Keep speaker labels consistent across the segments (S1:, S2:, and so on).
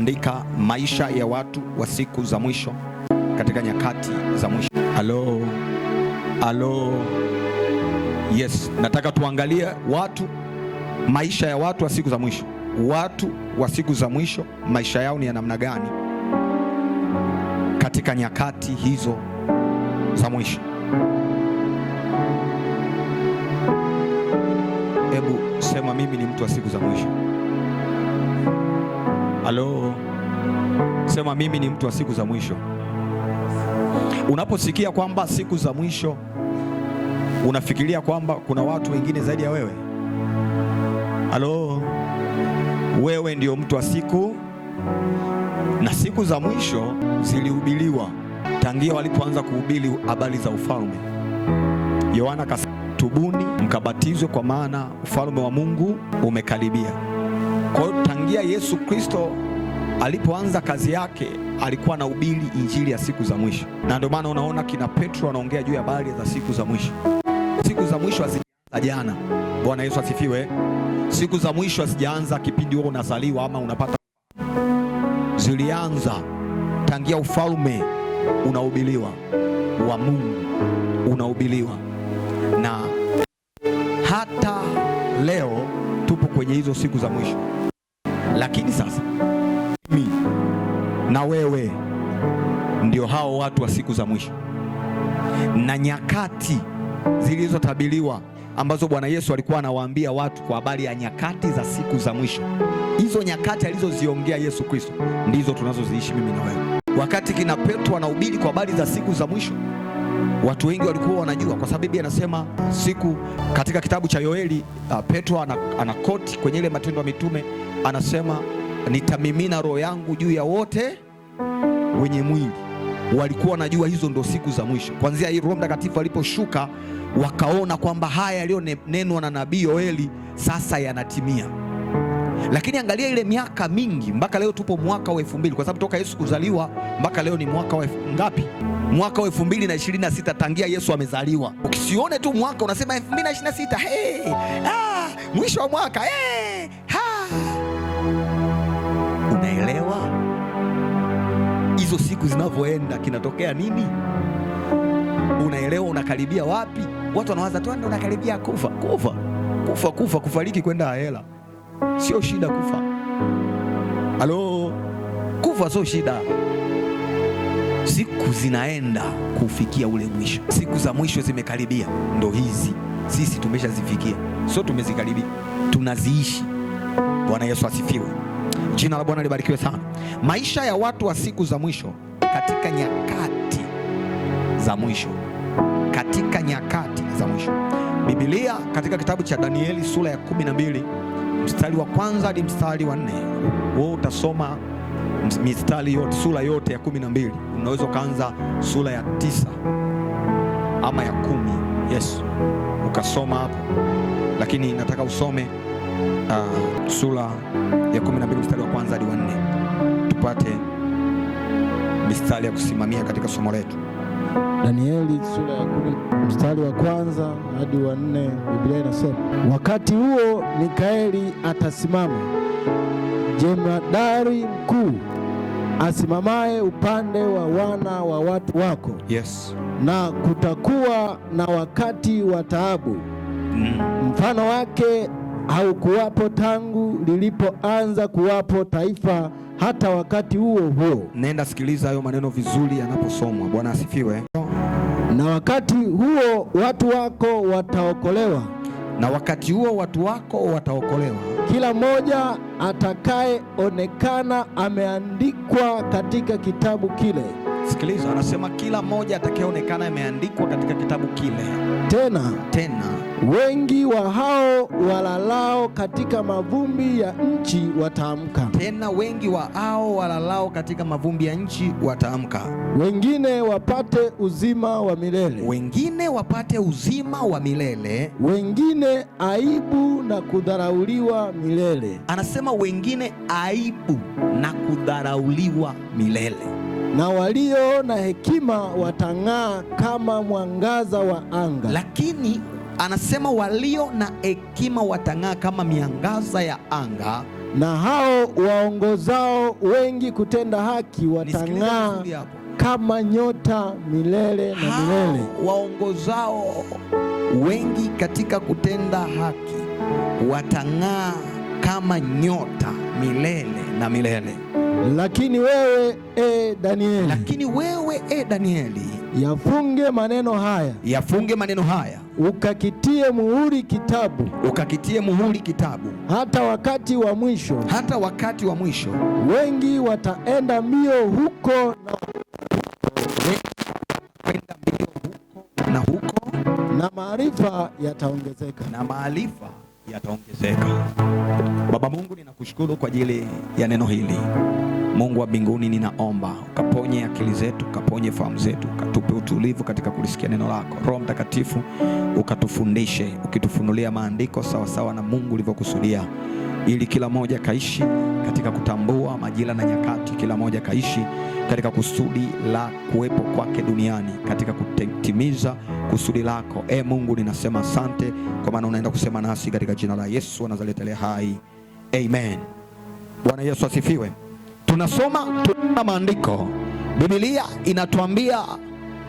S1: andika maisha ya watu wa siku za mwisho katika nyakati za mwisho. Halo. Yes, nataka tuangalie maisha ya watu wa siku za mwisho. Watu wa siku za mwisho maisha yao ni ya namna gani katika nyakati hizo za mwisho? Hebu sema, mimi ni mtu wa siku za mwisho. Halo, sema, mimi ni mtu wa siku za mwisho. Unaposikia kwamba siku za mwisho, unafikiria kwamba kuna watu wengine zaidi ya wewe? Halo, wewe ndio mtu wa siku. Na siku za mwisho zilihubiriwa tangia walipoanza kuhubiri habari za ufalme. Yohana akasema, tubuni mkabatizwe kwa maana ufalme wa Mungu umekaribia. Kwa hiyo tangia Yesu Kristo alipoanza kazi yake alikuwa anahubiri injili ya siku za mwisho, na ndio maana unaona kina Petro anaongea juu ya habari za siku za mwisho. Siku za mwisho hazijaanza jana. Bwana Yesu asifiwe. Siku za mwisho hazijaanza kipindi wewe unazaliwa ama unapata. Zilianza tangia ufalme unahubiriwa wa Mungu unahubiriwa, na hata leo tupo kwenye hizo siku za mwisho. Lakini sasa mimi na wewe ndio hao watu wa siku za mwisho, na nyakati zilizotabiriwa ambazo Bwana Yesu alikuwa anawaambia watu kwa habari ya nyakati za siku za mwisho. Hizo nyakati alizoziongea Yesu Kristo ndizo tunazoziishi mimi na wewe. Wakati kina Petro anahubiri kwa habari za siku za mwisho, watu wengi walikuwa wanajua, kwa sababu Biblia anasema siku katika kitabu cha Yoeli, Petro anakoti kwenye ile Matendo ya Mitume, anasema nitamimina roho yangu juu ya wote wenye mwili. Walikuwa wanajua hizo ndo siku za mwisho. Kuanzia hii Roho Mtakatifu aliposhuka, wakaona kwamba haya yaliyonenwa na nabii Yoeli sasa yanatimia. Lakini angalia ile miaka mingi, mpaka leo tupo mwaka wa 2000, kwa sababu toka Yesu kuzaliwa mpaka leo ni mwaka wa ngapi? Mwaka wa 2026 tangia Yesu amezaliwa. Ukisione tu mwaka unasema 2026, mwisho wa mwaka, unaelewa hizo siku zinavyoenda kinatokea nini? Unaelewa unakaribia wapi? Watu wanawaza tu ndio unakaribia kufa, kufariki kwenda hela. Sio shida kufa. Halo, kufa sio shida. Siku zinaenda kufikia ule mwisho. Siku za mwisho zimekaribia, ndo hizi. Sisi tumeshazifikia, sio tumezikaribia, tunaziishi. Bwana Yesu asifiwe. Jina la Bwana libarikiwe sana. Maisha ya watu wa siku za mwisho katika nyakati za mwisho. Katika nyakati za mwisho. Biblia katika kitabu cha Danieli sura ya 12 mstari wa kwanza hadi mstari wa 4. Wewe utasoma mistari yote, sura yote ya 12. Unaweza kaanza sura ya 9 ama ya 10. Yes, ukasoma hapo, lakini nataka usome sura ya 12 mstari wa kwanza hadi wa 4 tupate mistari ya kusimamia katika somo letu.
S2: Danieli sura ya 10 mstari wa kwanza hadi wa 4, Biblia inasema, wakati huo Mikaeli atasimama, jemadari mkuu asimamaye upande wa wana wa watu wako.
S1: Yes.
S2: Na kutakuwa na wakati wa taabu, mfano wake haukuwapo tangu lilipoanza kuwapo taifa hata wakati huo huo.
S1: Nenda sikiliza hayo maneno vizuri yanaposomwa. Bwana asifiwe.
S2: Na wakati huo watu wako wataokolewa.
S1: Na wakati huo watu wako wataokolewa.
S2: Kila mmoja atakayeonekana ameandikwa katika kitabu kile.
S1: Sikiliza, anasema kila mmoja atakayeonekana ameandikwa katika kitabu kile. Tena
S2: wengi wa hao walalao katika mavumbi ya nchi wataamka.
S1: Tena wengi wa hao walalao katika mavumbi ya nchi wataamka.
S2: Wengine wapate uzima wa milele.
S1: Wengine wapate uzima wa milele.
S2: Wengine aibu na kudharauliwa milele.
S1: Anasema wengine aibu na kudharauliwa milele.
S2: Na walio na hekima watang'aa kama mwangaza wa anga.
S1: Lakini Anasema walio na hekima watang'aa kama miangaza ya anga,
S2: na hao waongozao wengi kutenda haki watang'aa kama nyota milele na milele.
S1: Waongozao wengi katika kutenda haki watang'aa kama nyota milele na milele.
S2: Lakini wewe
S1: Danieli,
S2: yafunge maneno haya, ukakitie muhuri kitabu, hata wakati wa mwisho. Wengi wataenda mbio huko na huko, na maarifa yataongezeka.
S1: Baba Mungu, ninakushukuru kwa ajili ya neno hili. Mungu wa mbinguni, ninaomba ukaponye akili zetu, ukaponye fahamu zetu, ukatupe utulivu katika kulisikia neno lako. Roho Mtakatifu ukatufundishe, ukitufunulia maandiko sawa sawa na Mungu ulivyokusudia, ili kila moja kaishi katika kutambua majira na nyakati, kila moja kaishi katika kusudi la kuwepo kwake duniani, katika kutimiza kusudi lako. Mungu, ninasema asante kwa maana unaenda kusema nasi katika jina la Yesu wa Nazareti aliye hai. Amen. Bwana Yesu asifiwe. Tunasoma maandiko. Biblia inatuambia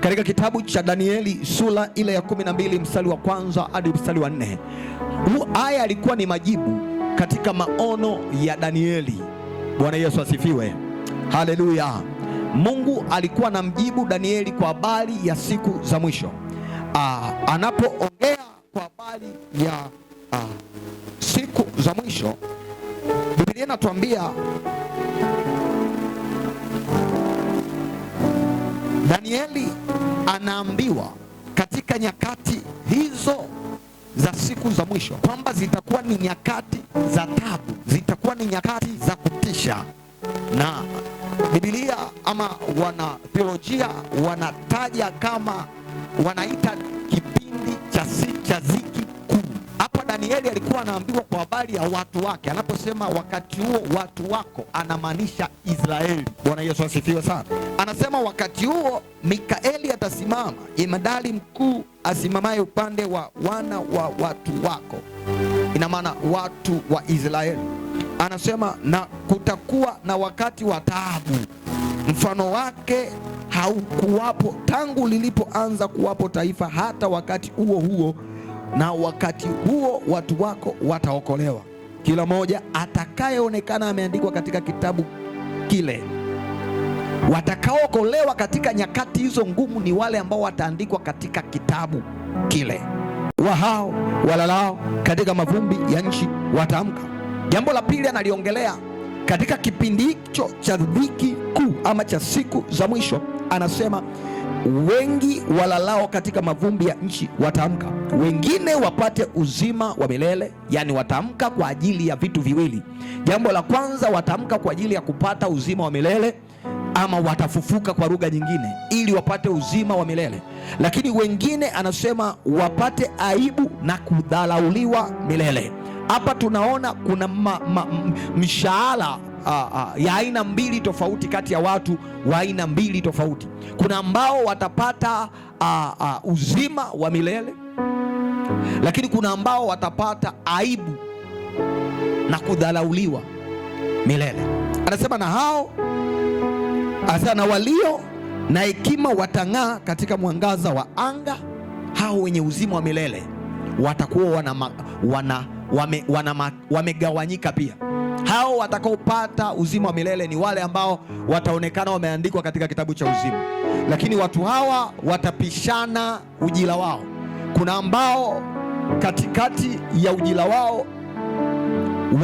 S1: katika kitabu cha Danieli sura ile ya 12 mstari wa kwanza hadi mstari wa 4. Haya alikuwa ni majibu katika maono ya Danieli. Bwana Yesu asifiwe. Haleluya. Mungu alikuwa anamjibu Danieli kwa habari ya siku za mwisho. Anapoongea kwa habari ya siku za mwisho, Biblia inatuambia Danieli anaambiwa katika nyakati hizo za siku za mwisho kwamba zitakuwa ni nyakati za taabu, zitakuwa ni nyakati za kutisha. Na Biblia ama wana theolojia wanataja kama, wanaita kipindi cha ziki kuu. Hapa Danieli alikuwa anaambiwa kwa habari ya watu wake. Anaposema wakati huo watu wako, anamaanisha Israeli. Bwana Yesu asifiwe sana. Anasema wakati huo Mikaeli atasimama, jemadari mkuu asimamaye upande wa wana wa watu wako, ina maana watu wa Israeli. Anasema na kutakuwa na wakati wa taabu, mfano wake haukuwapo tangu lilipoanza kuwapo taifa hata wakati huo, na wakati huo watu wako wataokolewa, kila moja atakayeonekana ameandikwa katika kitabu kile. Watakaookolewa katika nyakati hizo ngumu ni wale ambao wataandikwa katika kitabu kile. Wahao walalao katika mavumbi ya nchi wataamka. Jambo la pili analiongelea katika kipindi hicho cha dhiki kuu ama cha siku za mwisho, anasema wengi walalao katika mavumbi ya nchi wataamka, wengine wapate uzima wa milele. Yani wataamka kwa ajili ya vitu viwili. Jambo la kwanza, wataamka kwa ajili ya kupata uzima wa milele, ama watafufuka kwa lugha nyingine ili wapate uzima wa milele. Lakini wengine anasema wapate aibu na kudharauliwa milele. Hapa tunaona kuna mshahara ya aina mbili tofauti kati ya watu wa aina mbili tofauti. Kuna ambao watapata uzima wa milele, lakini kuna ambao watapata aibu na kudharauliwa milele. Anasema na hao, anasema na walio na hekima watang'aa katika mwangaza wa anga. Hao wenye uzima wa milele watakuwa wamegawanyika pia. Hao watakaopata uzima wa milele ni wale ambao wataonekana wameandikwa katika kitabu cha uzima, lakini watu hawa watapishana ujira wao. Kuna ambao katikati ya ujira wao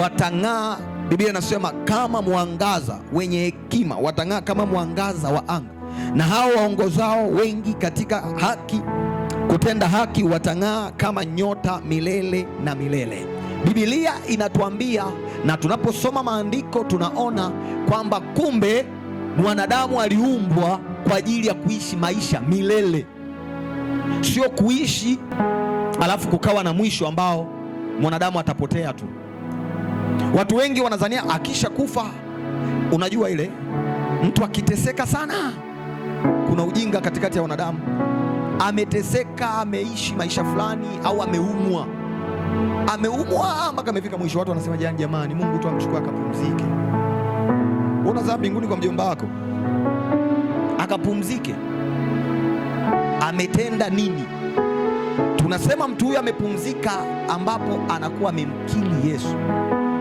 S1: watang'aa. Biblia inasema kama mwangaza, wenye hekima watang'aa kama mwangaza wa anga, na hao waongozao wengi katika haki, kutenda haki, watang'aa kama nyota milele na milele. Biblia inatuambia, na tunaposoma maandiko tunaona kwamba kumbe mwanadamu aliumbwa kwa ajili ya kuishi maisha milele, sio kuishi alafu kukawa na mwisho ambao mwanadamu atapotea tu. Watu wengi wanadhania akisha kufa, unajua ile mtu akiteseka sana, kuna ujinga katikati ya wanadamu. ameteseka, ameishi maisha fulani, au ameumwa mpaka amefika mwisho. Watu wanasema jamani, Mungu tu amchukua akapumzike. Unazaa mbinguni kwa mjomba wako akapumzike. Ametenda nini? Tunasema mtu huyu amepumzika, ambapo anakuwa amemkiri Yesu,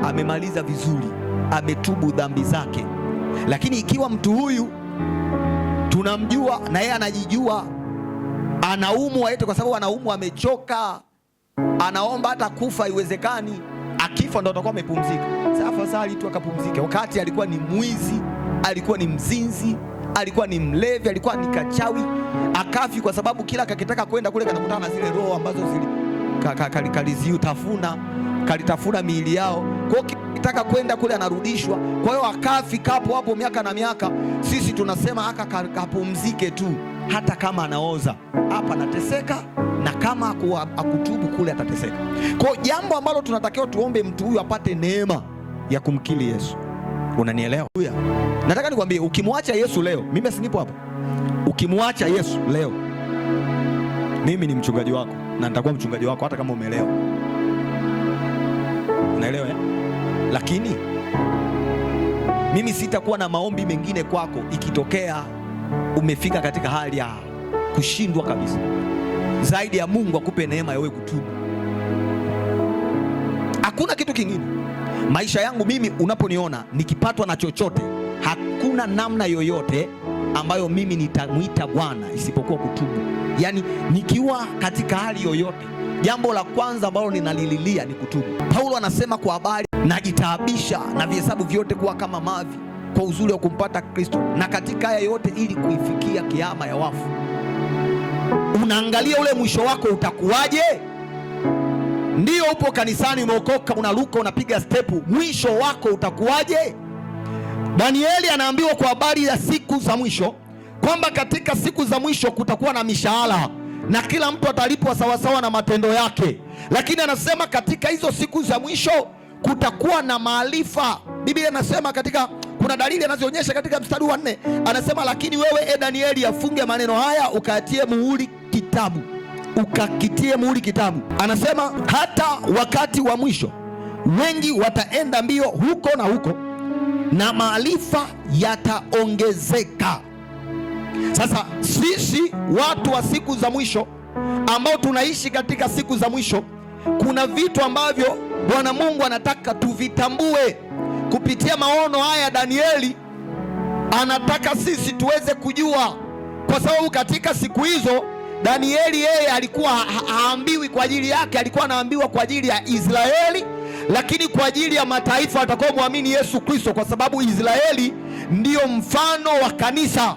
S1: amemaliza vizuri, ametubu dhambi zake. Lakini ikiwa mtu huyu tunamjua na yeye anajijua, anaumwa eti kwa sababu anaumwa, amechoka, anaomba hata kufa haiwezekani, akifa ndo atakuwa amepumzika. Sasa afadhali tu akapumzike, wakati alikuwa ni mwizi, alikuwa ni mzinzi, alikuwa ni mlevi, alikuwa ni kachawi, akafi kwa sababu kila kakitaka kwenda kule kanakutana na zile roho ambazo kalitafuna miili yao. Kwa hiyo kitaka kwenda kule anarudishwa. Kwa hiyo akafi kapo hapo miaka na miaka. Sisi tunasema akapumzike tu, hata kama anaoza hapa anateseka, na kama akutubu kule atateseka. Kwa hiyo jambo ambalo tunatakiwa tuombe, mtu huyu apate neema ya kumkiri Yesu. Unanielewa? Nataka nikwambie, ukimwacha Yesu leo, mimi sinipo hapa. Ukimwacha Yesu leo, mimi ni mchungaji wako na nitakuwa mchungaji wako hata kama umeelewa. Unaelewa? Lakini mimi sitakuwa na maombi mengine kwako ikitokea umefika katika hali ya kushindwa kabisa, zaidi ya Mungu akupe neema ya wewe kutubu. Hakuna kitu kingine. Maisha yangu mimi, unaponiona nikipatwa na chochote, hakuna namna yoyote ambayo mimi nitamuita Bwana isipokuwa kutubu. Yaani nikiwa katika hali yoyote, jambo la kwanza ambalo ninalililia ni kutubu. Paulo anasema kwa habari najitaabisha na vihesabu vyote kuwa kama mavi kwa uzuri wa kumpata Kristo, na katika haya yote ili kuifikia kiama ya wafu. Unaangalia ule mwisho wako utakuwaje? Ndio upo kanisani, umeokoka, unaruka, unapiga stepu, mwisho wako utakuwaje? Danieli anaambiwa kwa habari ya siku za mwisho kwamba katika siku za mwisho kutakuwa na mishahara na kila mtu atalipwa sawasawa na matendo yake. Lakini anasema katika hizo siku za mwisho kutakuwa na maarifa. Biblia inasema kuna dalili anazionyesha katika mstari wa 4, anasema lakini wewe Danieli, afunge maneno haya ukakitie muhuri kitabu. Anasema hata wakati wa mwisho wengi wataenda mbio huko na huko, na maarifa yataongezeka. Sasa sisi watu wa siku za mwisho ambao tunaishi katika siku za mwisho, kuna vitu ambavyo Bwana Mungu anataka tuvitambue kupitia maono haya. Danieli anataka sisi tuweze kujua, kwa sababu katika siku hizo Danieli yeye alikuwa haambiwi kwa ajili yake, alikuwa anaambiwa kwa ajili ya Israeli, lakini kwa ajili ya mataifa watakao muamini Yesu Kristo, kwa sababu Israeli ndiyo mfano wa kanisa.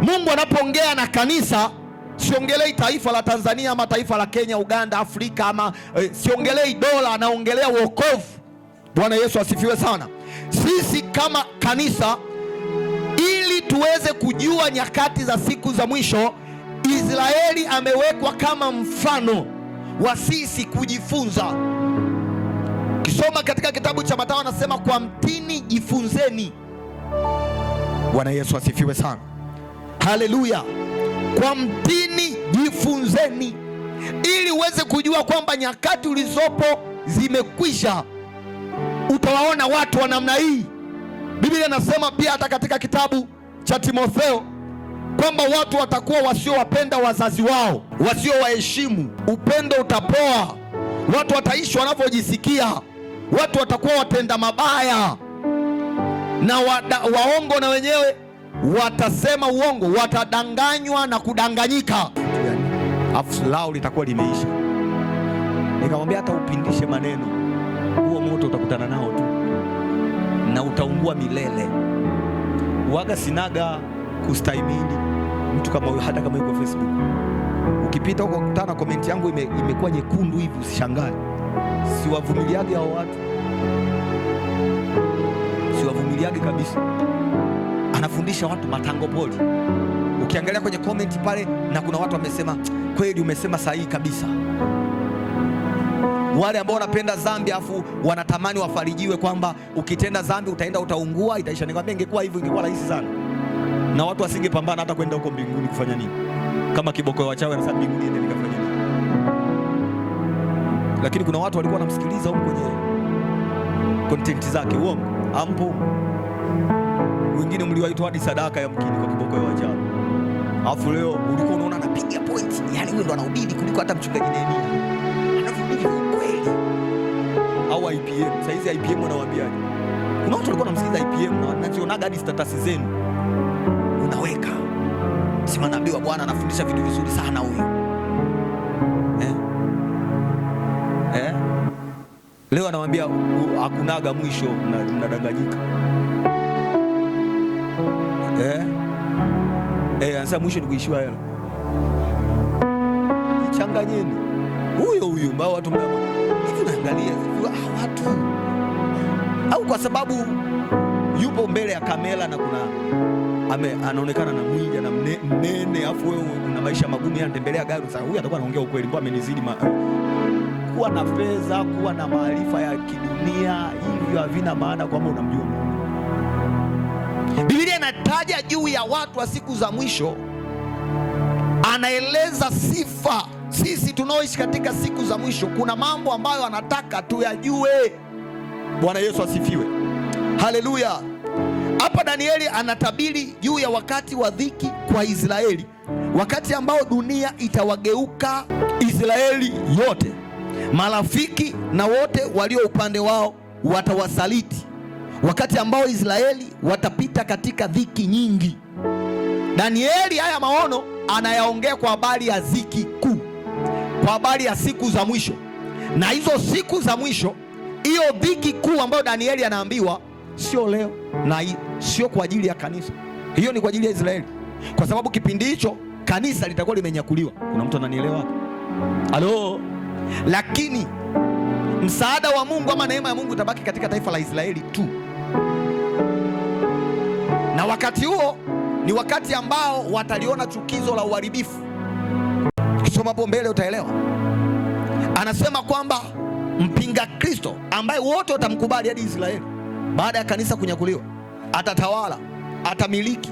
S1: Mungu anapoongea na kanisa, siongelei taifa la Tanzania ama taifa la Kenya, Uganda, Afrika ama siongelei dola, anaongelea wokovu. Bwana Yesu asifiwe sana. Sisi kama kanisa, ili tuweze kujua nyakati za siku za mwisho, Israeli amewekwa kama mfano wa sisi kujifunza. Kisoma katika kitabu cha Mathayo anasema kwa mtini jifunzeni. Bwana Yesu asifiwe sana. Haleluya. Kwa mtini jifunzeni, ili uweze kujua kwamba nyakati ulizopo zimekwisha. Utawaona watu wa namna hii. Biblia inasema pia hata katika kitabu cha Timotheo kwamba watu watakuwa wasiowapenda wazazi wao, wasiowaheshimu, upendo utapoa, watu wataishi wanavyojisikia, watu watakuwa watenda mabaya, na waongo na wenyewe watasema uongo, watadanganywa na kudanganyika. Afu lao litakuwa limeisha. Nikamwambia hata upindishe maneno, huo moto utakutana nao tu na utaungua milele. Waga sinaga kustahimili mtu kama huyo, hata kama yuko Facebook. Ukipita huko kukutana comment yangu imekuwa nyekundu hivi, usishangae. Siwavumiliage hao watu, siwavumiliage kabisa. Anafundisha watu matango poli. Ukiangalia kwenye comment pale, na kuna watu wamesema kweli, umesema sahihi kabisa. Wale ambao wanapenda dhambi afu wanatamani wafarijiwe kwamba ukitenda dhambi utaenda utaungua itaisha. Nikwambia ingekuwa hivyo ingekuwa rahisi sana. na watu wasingepambana hata kwenda huko mbinguni kufanya nini? Kama kiboko ya wachawi anasema mbinguni ende nikafanya nini? Lakini kuna watu walikuwa wanamsikiliza huko kwenye content zake. Uongo ampo, wengine mliwaitoa hadi sadaka ya mkini kwa kiboko ya wachawi. Alafu leo ulikuwa unaona anapiga point, yani huyo ndo anahubiri kuliko hata mchungaji Nehemia. Anahubiri kwa kweli. Au IPM, saizi IPM wanawaambiaje? Kuna watu walikuwa wanamsikiliza IPM na wanazionaga hadi status zenu. Unaweka sema nabii wa Bwana anafundisha vitu vizuri sana huyu. Leo anawaambia hakunaga mwisho, mnadanganyika. Anasema mwisho ni kuishiwa hela. Changanyeni huyo mbao watu mnama hivi, naangalia watu au kwa sababu yupo mbele ya kamera na kuna anaonekana na mwili na mnene, afu wewe una maisha magumu, anatembelea gari. Sasa huyu atakuwa anaongea ukweli, mbona amenizidi kuwa na fedha, kuwa na maarifa ya kidunia, hivyo havina maana kwamba unamjua Mungu. Biblia inataja juu ya watu wa siku za mwisho, anaeleza sifa. Sisi tunaoishi katika siku za mwisho, kuna mambo ambayo anataka tuyajue. Bwana Yesu asifiwe, haleluya. Hapa Danieli anatabiri juu ya wakati wa dhiki kwa Israeli, wakati ambao dunia itawageuka Israeli yote, marafiki na wote walio upande wao watawasaliti, wakati ambao Israeli watapita katika dhiki nyingi. Danieli haya maono anayaongea kwa habari ya dhiki kuu, kwa habari ya siku za mwisho. Na hizo siku za mwisho, hiyo dhiki kuu ambayo Danieli anaambiwa sio leo na sio kwa ajili ya kanisa, hiyo ni kwa ajili ya Israeli, kwa sababu kipindi hicho kanisa litakuwa limenyakuliwa. Kuna mtu ananielewa? Halo? Lakini msaada wa Mungu ama neema ya Mungu itabaki katika taifa la Israeli tu. Na wakati huo ni wakati ambao wataliona chukizo la uharibifu. Ukisoma hapo mbele utaelewa. Anasema kwamba mpinga Kristo ambaye wote watamkubali hadi Israeli, baada ya kanisa kunyakuliwa, atatawala, atamiliki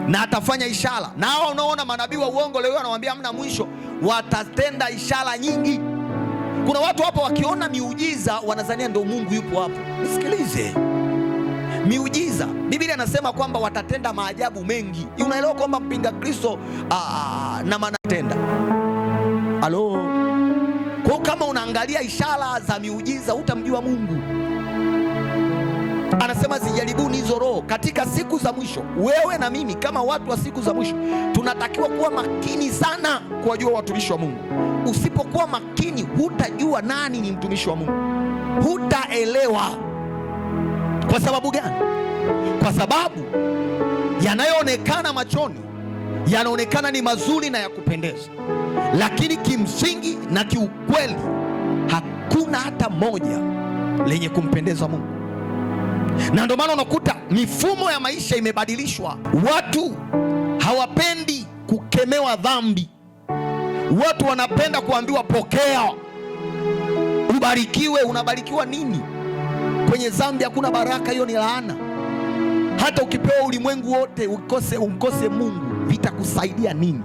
S1: na atafanya ishara. Na hao unaona manabii wa uongo leo wanawaambia hamna mwisho, watatenda ishara nyingi. Kuna watu hapo wakiona miujiza wanazania ndio Mungu yupo hapo. Nisikilize, miujiza, Biblia inasema kwamba watatenda maajabu mengi. Unaelewa kwamba mpinga Kristo na manatenda. Halo? Kwa kama unaangalia ishara za miujiza utamjua Mungu. Anasema zijaribuni hizo roho katika siku za mwisho. Wewe na mimi kama watu wa siku za mwisho tunatakiwa kuwa makini sana kuwajua watumishi wa Mungu. Usipokuwa makini hutajua nani ni mtumishi wa Mungu, hutaelewa. Kwa sababu gani? Kwa sababu yanayoonekana machoni yanaonekana ni mazuri na ya kupendeza, lakini kimsingi na kiukweli hakuna hata moja lenye kumpendeza Mungu. Na ndio maana unakuta mifumo ya maisha imebadilishwa. Watu hawapendi kukemewa dhambi, watu wanapenda kuambiwa pokea, ubarikiwe. Unabarikiwa nini? Kwenye dhambi hakuna baraka, hiyo ni laana. Hata ukipewa ulimwengu wote umkose Mungu, vitakusaidia nini?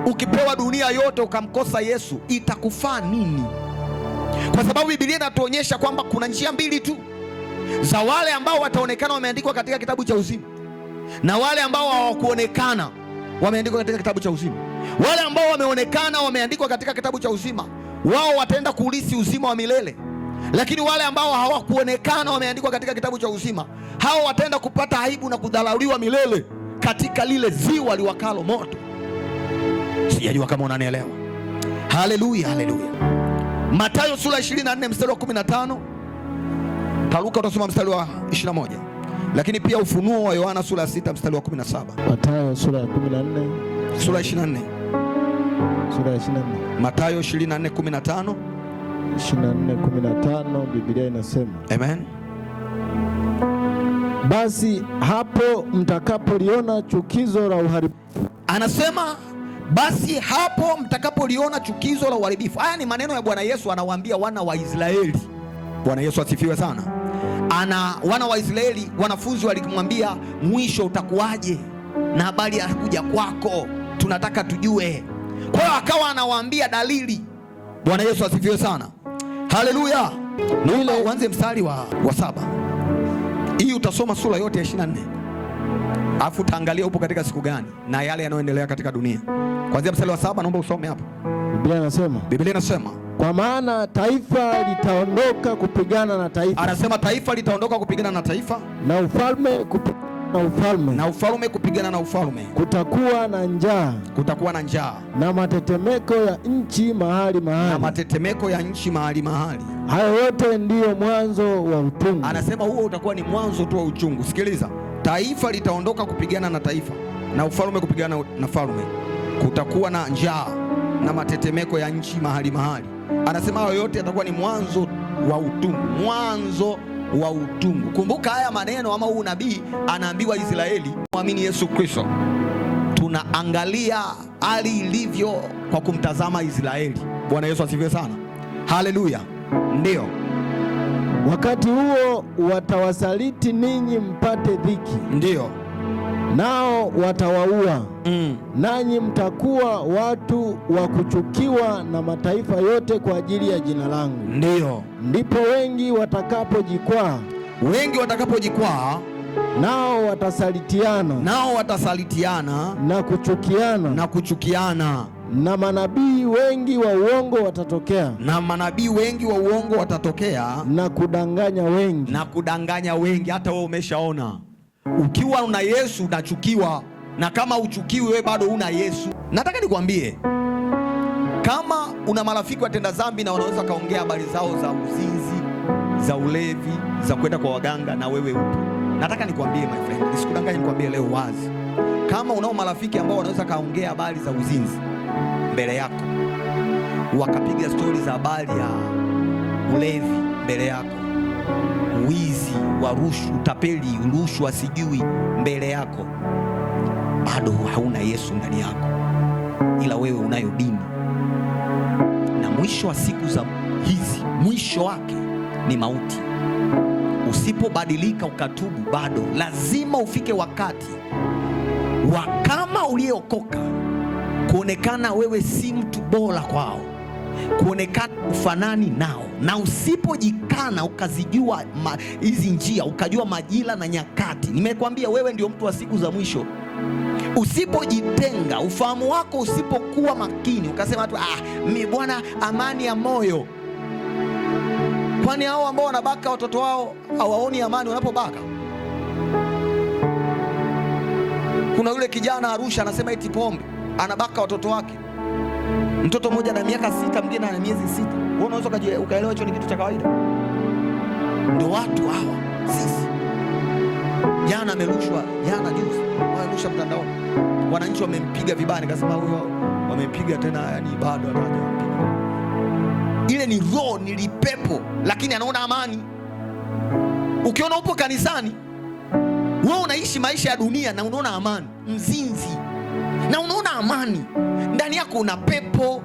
S1: Ukipewa dunia yote ukamkosa Yesu, itakufaa nini? Kwa sababu Biblia inatuonyesha kwamba kuna njia mbili tu za wale ambao wataonekana wameandikwa katika kitabu cha uzima, na wale ambao hawakuonekana wameandikwa katika kitabu cha uzima. Wale ambao wameonekana wameandikwa katika kitabu cha uzima, wao wataenda kuurithi uzima wa milele. Lakini wale ambao hawakuonekana wameandikwa katika kitabu cha uzima, hao wataenda kupata aibu na kudharauliwa milele katika lile ziwa liwakalo moto. Sijajua kama unanielewa. Haleluya, haleluya. Mathayo sura 24 mstari wa 15. Taruka utasoma mstari wa 21. Lakini pia Ufunuo wa Yohana sura 6 mstari wa 17.
S2: Mathayo sura ya 14.
S1: Sura 24.
S2: Sura ya 24.
S1: Mathayo 24:15.
S2: 24:15 Biblia inasema,
S1: amen.
S2: Basi hapo mtakapoliona chukizo la uharibifu. Anasema
S1: basi hapo mtakapoliona chukizo la uharibifu. Haya ni maneno ya Bwana Yesu anawaambia wana wa Israeli. Bwana Yesu asifiwe sana. Wana wa Israeli, wanafunzi walimwambia mwisho utakuwaje? na habari ya kuja kwako tunataka tujue. Kwa hiyo akawa anawaambia dalili. Bwana Yesu asifiwe sana. Haleluya. Naomba uanze mstari wa 7. Hii utasoma sura yote ya 24. Alafu utaangalia upo katika siku gani na yale yanayoendelea katika dunia. Kuanzia mstari wa 7 naomba usome hapo. Biblia inasema
S2: kwa maana taifa litaondoka kupigana na taifa.
S1: Anasema taifa litaondoka kupigana na taifa,
S2: na ufalme kupigana na ufalme,
S1: na ufalme kupigana na ufalme.
S2: Kutakuwa na njaa,
S1: kutakuwa na njaa,
S2: na matetemeko ya nchi mahali mahali,
S1: na matetemeko ya nchi mahali mahali.
S2: Hayo yote ndiyo mwanzo wa utungu.
S1: Anasema huo utakuwa ni mwanzo tu wa uchungu. Sikiliza, taifa litaondoka kupigana na taifa, na ufalme kupigana na falme. Kutakuwa na njaa na matetemeko ya nchi mahali mahali. Anasema hayo yote yatakuwa ni mwanzo wa utungu, mwanzo wa utungu. Kumbuka haya maneno ama huu nabii anaambiwa Israeli muamini Yesu Kristo. Tunaangalia hali ilivyo kwa kumtazama Israeli. Bwana Yesu asifiwe sana. Haleluya. Ndio
S2: wakati huo watawasaliti ninyi mpate dhiki.
S1: Ndio.
S2: Nao watawaua. Nanyi mtakuwa watu wa kuchukiwa na mataifa yote kwa ajili ya jina langu.
S1: Ndio.
S2: Ndipo wengi watakapojikwaa. Nao watasalitiana. Na kuchukiana. Na manabii wengi wa uongo watatokea. Na kudanganya wengi. Hata wewe umeshaona ukiwa una Yesu unachukiwa, na kama uchukiwi wewe bado una Yesu. Nataka nikwambie, kama una marafiki watenda dhambi na wanaweza kaongea habari zao za uzinzi, za ulevi, za kwenda kwa waganga, na wewe upo, nataka nikwambie my friend, nisikudanganye, nikwambie leo wazi, kama unao marafiki ambao wanaweza kaongea habari za uzinzi mbele yako, wakapiga stori za habari ya ulevi mbele yako, wizi wa rushwa, utapeli, rushwa sijui mbele yako, bado hauna Yesu ndani yako, ila wewe unayo dini. Na mwisho wa siku za hizi, mwisho wake ni mauti. Usipobadilika ukatubu, bado lazima ufike wakati wa kama uliokoka kuonekana wewe si mtu bora kwao, kuonekana ufanani nao. Na usipojikana ukazijua hizi njia, ukajua majira na nyakati, nimekwambia wewe ndio mtu wa siku za mwisho. Usipojitenga, ufahamu wako usipokuwa makini, ukasema tu mimi bwana amani ya moyo. Kwani hao ambao wanabaka watoto wao hawaoni amani wanapobaka? Kuna yule kijana Arusha anasema eti pombe anabaka watoto wake, mtoto mmoja na miaka 6, mwingine ana miezi 6. Wewe unaweza ukaelewa hicho ni kitu cha kawaida? Ndio watu hawa sisi. Jana amerushwa, jana juzi wanarusha mtandaoni, wananchi wamempiga vibaya, nikasema huyo wamempiga tena, yani bado hatajapiga. Ile ni roho, ni lipepo, lakini anaona amani. Ukiona upo kanisani wewe unaishi maisha ya dunia na unaona amani, mzinzi na unaona amani, ndani yako una pepo.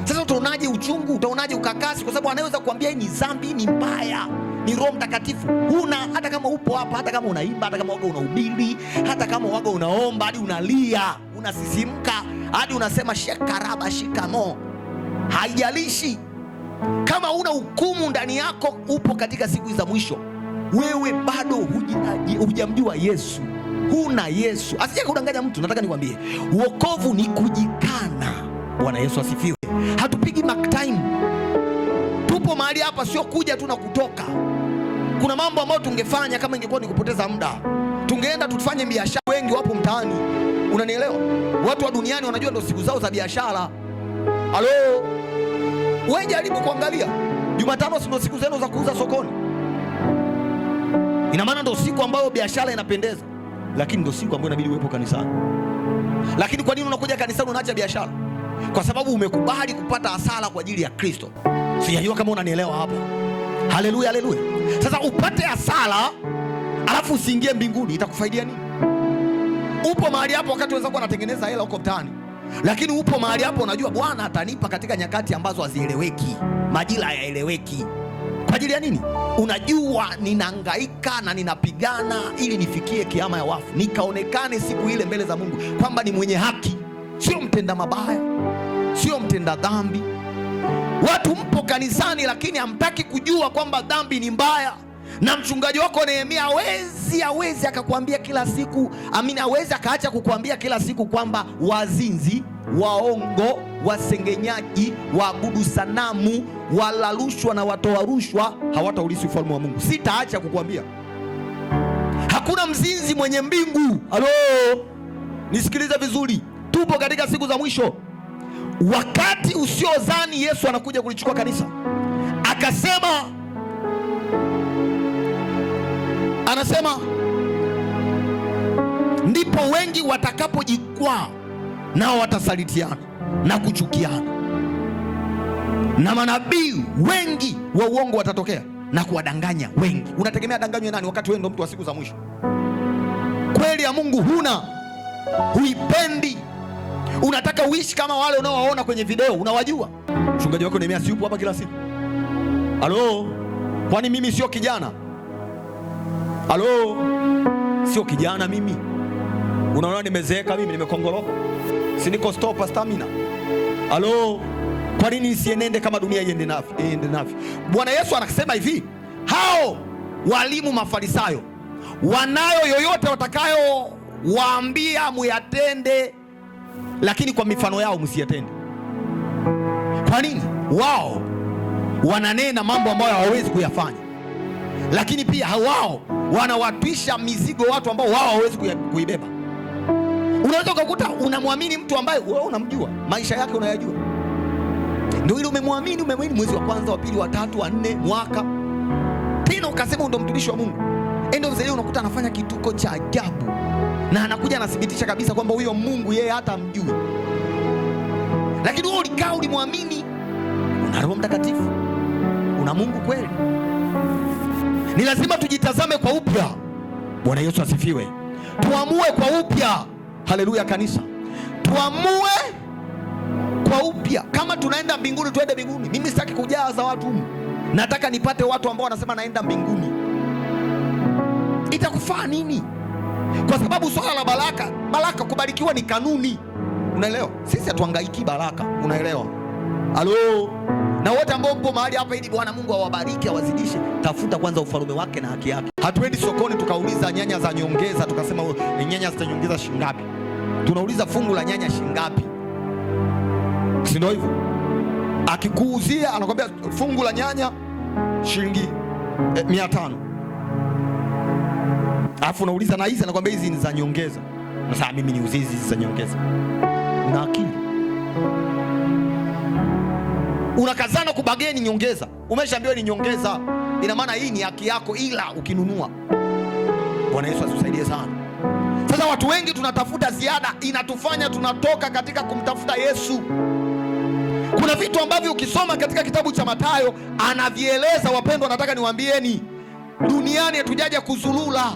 S2: Sasa utaonaje uchungu? Utaonaje ukakasi? Kwa sababu anaweza kuambia hii ni dhambi, ni mbaya, ni Roho Mtakatifu. Huna, hata kama upo hapa, hata kama unaimba, hata kama waga unahubiri, hata kama waga unaomba hadi unalia, unasisimka hadi unasema shekaraba shikamo, haijalishi kama una hukumu ndani yako, upo katika siku za mwisho, wewe bado hujamjua Yesu, huna Yesu. Asije kudanganya mtu. Nataka nikwambie, wokovu ni kujikana. Bwana Yesu asifiwe. Hatupigi mark time. Tupo mahali hapa sio kuja tu na kutoka. Kuna mambo ambayo tungefanya kama ingekuwa ni kupoteza muda. Tungeenda tufanye biashara. Wengi wapo mtaani, unanielewa? Watu wa duniani wanajua ndio siku zao za biashara. Halo, wewe jaribu kuangalia, Jumatano ndio siku zenu za kuuza sokoni. Ina maana ndio siku ambayo biashara inapendeza, lakini ndio siku ambayo inabidi uwepo kanisani. Lakini kwa nini unakuja kanisani unaacha biashara? Kwa sababu umekubali kupata hasara kwa ajili ya Kristo. Sijajua kama unanielewa hapo. Haleluya, haleluya. Sasa upate hasara alafu usiingie mbinguni, itakufaidia nini? Upo mahali hapo wakati wenzako wanatengeneza hela huko mtaani, lakini upo mahali hapo unajua Bwana atanipa katika nyakati ambazo hazieleweki, majira hayaeleweki. Kwa ajili ya nini? Unajua, ninahangaika na ninapigana ili nifikie kiama ya wafu, nikaonekane siku ile mbele za Mungu kwamba ni mwenye haki, sio mtenda mabaya, sio mtenda dhambi. Watu mpo kanisani lakini hamtaki kujua kwamba dhambi ni mbaya. Na mchungaji wako Nehemia hawezi akakwambia kila siku, hawezi akaacha kukwambia kila siku kwamba wazinzi, waongo, wasengenyaji, waabudu sanamu, wala rushwa na watoa rushwa hawataurithi ufalme wa Mungu. Sitaacha kukwambia. Hakuna mzinzi mwenye mbingu. Halo, nisikilize vizuri, tupo katika siku za mwisho, wakati usiozani Yesu anakuja kulichukua kanisa. Anasema ndipo wengi watakapojikwaa, nao watasalitiana na kuchukiana, na manabii wengi wa uongo watatokea na kuwadanganya wengi. Unategemea danganywe nani wakati wewe ndo mtu wa siku za mwisho? Kweli ya Mungu huna, huipendi, unataka uishi kama wale unaowaona kwenye video. Unawajua mchungaji wako Nehemia, si yupo hapa kila siku? Halo, kwani mimi sio kijana? Halo, sio kijana mimi? Unaona nimezeeka mimi, nimekongoloka, si niko stopa stamina? Halo, kwa nini nisienende kama dunia iende navyo? Bwana Yesu anasema hivi, hao walimu Mafarisayo wanayo yoyote watakayo waambia muyatende, lakini kwa mifano yao msiyatende. Kwa nini? Wao wananena mambo ambayo hawawezi kuyafanya, lakini pia wao wanawatwisha mizigo watu ambao wao hawawezi kuibeba. Unaweza ukakuta unamwamini mtu ambaye wewe unamjua, maisha yake unayajua, ndio ile umemwamini mwezi wa kwanza, wa pili, wa tatu, wa nne, mwaka, tena ukasema ndio mtumishi wa Mungu. Ndio mzee unakuta anafanya kituko cha ajabu, na anakuja anathibitisha kabisa kwamba huyo Mungu yeye hata mjui, lakini wewe ulikaa ulimwamini. Una Roho Mtakatifu, una Mungu kweli. Ni lazima tujitazame kwa upya. Bwana Yesu asifiwe. Tuamue kwa upya. Haleluya kanisa, tuamue kwa upya. Kama tunaenda mbinguni, tuende mbinguni. Mimi sitaki kujaza watu humu, nataka nipate watu ambao wanasema naenda mbinguni. Itakufaa nini? Kwa sababu swala la baraka, kubarikiwa ni kanuni, unaelewa? Sisi hatuhangaiki baraka, unaelewa? Halo, na wote ambao mpo mahali hapa ili Bwana Mungu awabariki, awazidishe, tafuta kwanza ufalme wake na haki yake. Hatuendi sokoni tukauliza nyanya za nyongeza, tukasema nyanya zitanyongeza shingapi. Tunauliza fungu la nyanya shingapi, si ndio hivyo? Akikuuzia anakuambia fungu la nyanya shilingi 500, alafu unauliza na hizi, anakuambia hizi ni za nyongeza. Sasa mimi niuzie hizi za nyongeza? Una akili? Unakazana kubageni nyongeza, umeshaambiwa ni nyongeza, ina maana hii ni haki yako, ila ukinunua. Bwana Yesu atusaidie sana. Sasa watu wengi tunatafuta ziada, inatufanya tunatoka katika kumtafuta Yesu. Kuna vitu ambavyo ukisoma katika kitabu cha Mathayo anavieleza, wapendwa, nataka niwaambieni, duniani hatujaja kuzulula,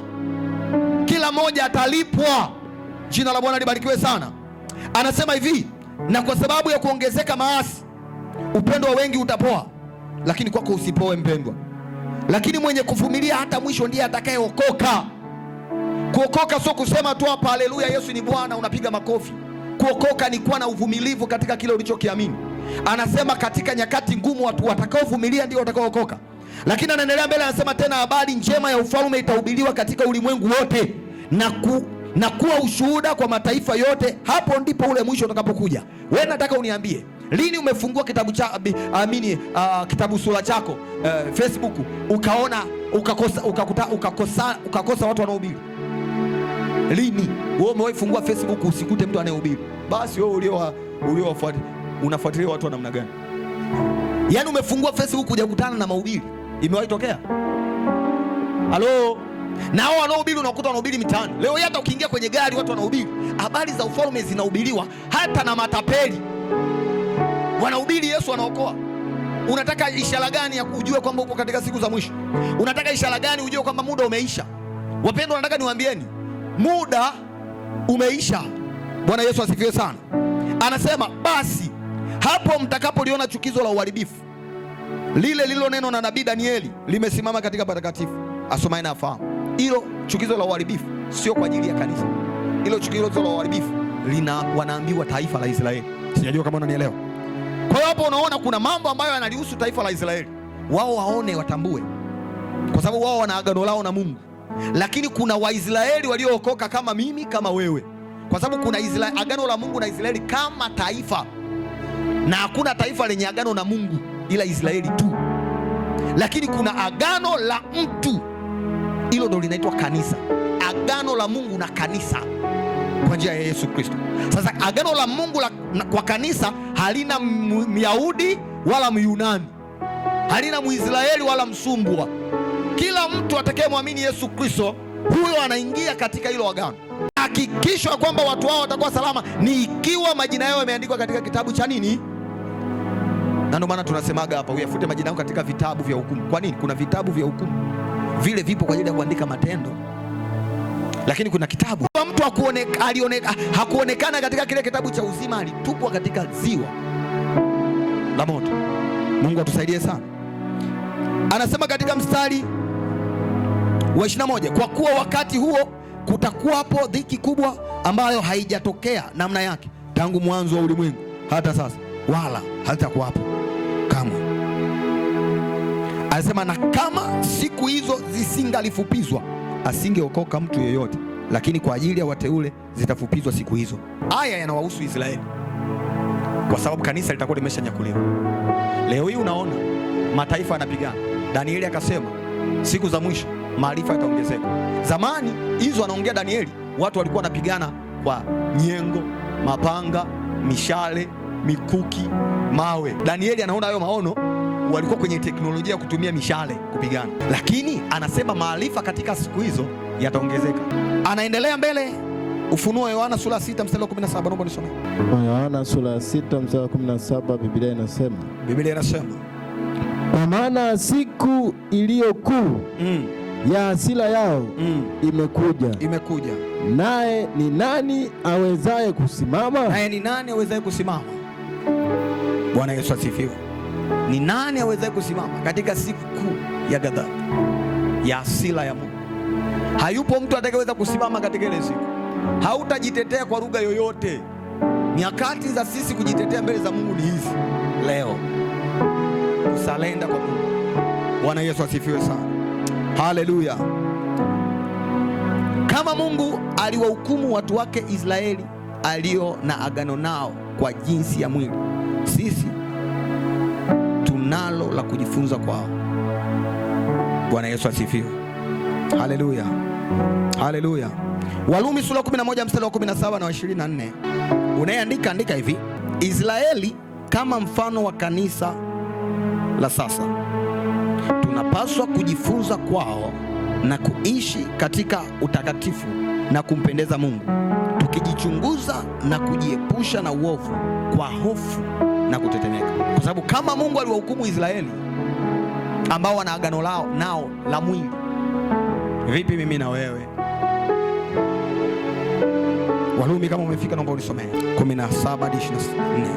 S2: kila moja atalipwa. Jina la Bwana libarikiwe sana. Anasema hivi, na kwa sababu ya kuongezeka maasi upendo wa wengi utapoa, lakini kwako usipoe mpendwa. Lakini mwenye kuvumilia hata mwisho ndiye atakayeokoka. Kuokoka sio kusema tu hapa haleluya Yesu ni Bwana unapiga makofi. Kuokoka ni kuwa na uvumilivu katika kile ulichokiamini. Anasema katika nyakati ngumu watu watakaovumilia ndio watakaookoka. Lakini anaendelea mbele, anasema tena habari njema ya ufalme itahubiriwa katika ulimwengu wote na kuwa ushuhuda kwa mataifa yote, hapo ndipo ule mwisho utakapokuja. Wewe nataka uniambie, lini umefungua kitabu cha kitabu sura chako Facebook ukaona ukakosa watu wanaohubiri? Lini wewe umewahi fungua Facebook usikute mtu anayehubiri? Basi wewe unafuatilia watu wa namna gani? Yaani umefungua Facebook hujakutana na mahubiri? Imewahi tokea? Halo? Na hao wanaohubiri unakuta wanahubiri mitaani. Leo hata ukiingia kwenye gari watu wanahubiri. Habari za ufalme zinahubiriwa hata na matapeli. Wanahubiri Yesu anaokoa. Unataka ishara gani ya kujua kwamba upo katika siku za mwisho? Unataka ishara gani ujue kwamba muda umeisha? Wapendwa, nataka niwaambieni, muda umeisha. Bwana Yesu asifiwe sana. Anasema basi hapo mtakapoliona chukizo la uharibifu, lile lilo neno na nabii Danieli limesimama katika patakatifu, asomaye na afahamu. Hilo chukizo la uharibifu sio kwa ajili ya kanisa. Hilo chukizo la uharibifu wanaambiwa taifa la Israeli. Sijajua kama unanielewa. Kwa hiyo hapo unaona kuna mambo ambayo yanalihusu taifa la Israeli, wao waone, watambue, kwa sababu wao wana agano lao na Mungu. Lakini kuna Waisraeli waliookoka kama mimi, kama wewe, kwa sababu kuna agano la Mungu na Israeli kama taifa, na hakuna taifa lenye agano na Mungu ila Israeli tu. Lakini kuna agano la mtu, hilo ndio linaitwa kanisa. Agano la Mungu na kanisa kwa njia ya Yesu Kristo. Sasa agano la Mungu kwa kanisa halina Myahudi wala Myunani, halina Mwisraeli wala Msumbwa. Kila mtu atakayemwamini Yesu Kristo, huyo anaingia katika hilo agano. Hakikisha kwamba watu hao watakuwa salama ni ikiwa majina yao yameandikwa katika kitabu cha nini? Na ndio maana tunasemaga hapa, uyafute majina yao katika vitabu vya hukumu. Kwa nini? Kuna vitabu vya hukumu, vile vipo kwa ajili ya kuandika matendo, lakini kuna kitabu mtu hakuonekana katika kile kitabu cha uzima, alitupwa katika ziwa la moto. Mungu atusaidie sana. Anasema katika mstari wa 21, kwa kuwa wakati huo kutakuwa hapo dhiki kubwa ambayo haijatokea namna yake tangu mwanzo wa ulimwengu hata sasa, wala halitakuwapo kamwe. Anasema na kama siku hizo zisingalifupizwa, asingeokoka mtu yeyote, lakini kwa ajili ya wateule zitafupizwa siku hizo. Haya yanawahusu Israeli kwa sababu kanisa litakuwa limeshanyakuliwa. Leo hii unaona mataifa yanapigana. Danieli akasema siku za mwisho maarifa yataongezeka. Zamani hizo anaongea Danieli, watu walikuwa wanapigana kwa nyengo, mapanga, mishale, mikuki, mawe. Danieli anaona hayo maono, walikuwa kwenye teknolojia ya kutumia mishale kupigana, lakini anasema maarifa katika siku hizo yataongezeka. Anaendelea mbele, Ufunuo Yohana sura 6 mstari wa 17, naomba nisome.
S3: Yohana sura 6 mstari wa 17, Biblia inasema kwa maana siku iliyo kuu ya hasira yao imekuja. Naye ni nani awezaye kusimama?
S2: Bwana Yesu asifiwe. Ni nani awezaye kusimama katika siku kuu ya ghadhabu ya hasira ya Mungu? Hayupo mtu atakayeweza kusimama katika ile siku. Hautajitetea kwa lugha yoyote. Nyakati za sisi kujitetea mbele za Mungu ni hizi leo. Kusalenda kwa Mungu. Bwana Yesu asifiwe sana. Haleluya. Kama Mungu aliwahukumu watu wake Israeli alio na agano nao kwa jinsi ya mwili, sisi tunalo la kujifunza kwao. Bwana Yesu asifiwe. Haleluya. Haleluya. Warumi sura 11 mstari wa 17 na 24. Unayeandika andika hivi: Israeli kama mfano wa kanisa la sasa, tunapaswa kujifunza kwao na kuishi katika utakatifu na kumpendeza Mungu, tukijichunguza na kujiepusha na uovu kwa hofu na kutetemeka. Kwa sababu kama Mungu aliwahukumu Israeli ambao wana agano lao nao la mwili, vipi mimi na wewe? Warumi kama umefika naomba unisomee 17:24.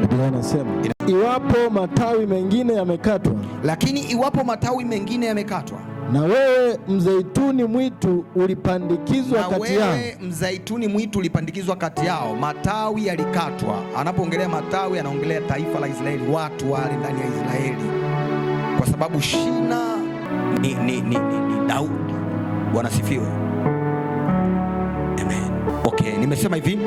S3: Biblia inasema iwapo matawi mengine yamekatwa,
S2: lakini iwapo matawi mengine yamekatwa,
S3: na wewe mzeituni mwitu ulipandikizwa kati yao.
S2: Mzeituni mwitu ulipandikizwa kati yao. Matawi yalikatwa. Anapoongelea matawi anaongelea taifa la Israeli, watu wale ndani ya Israeli, kwa sababu shina ni Daudi. Bwana sifiwe. Amen. Okay, nimesema hivi,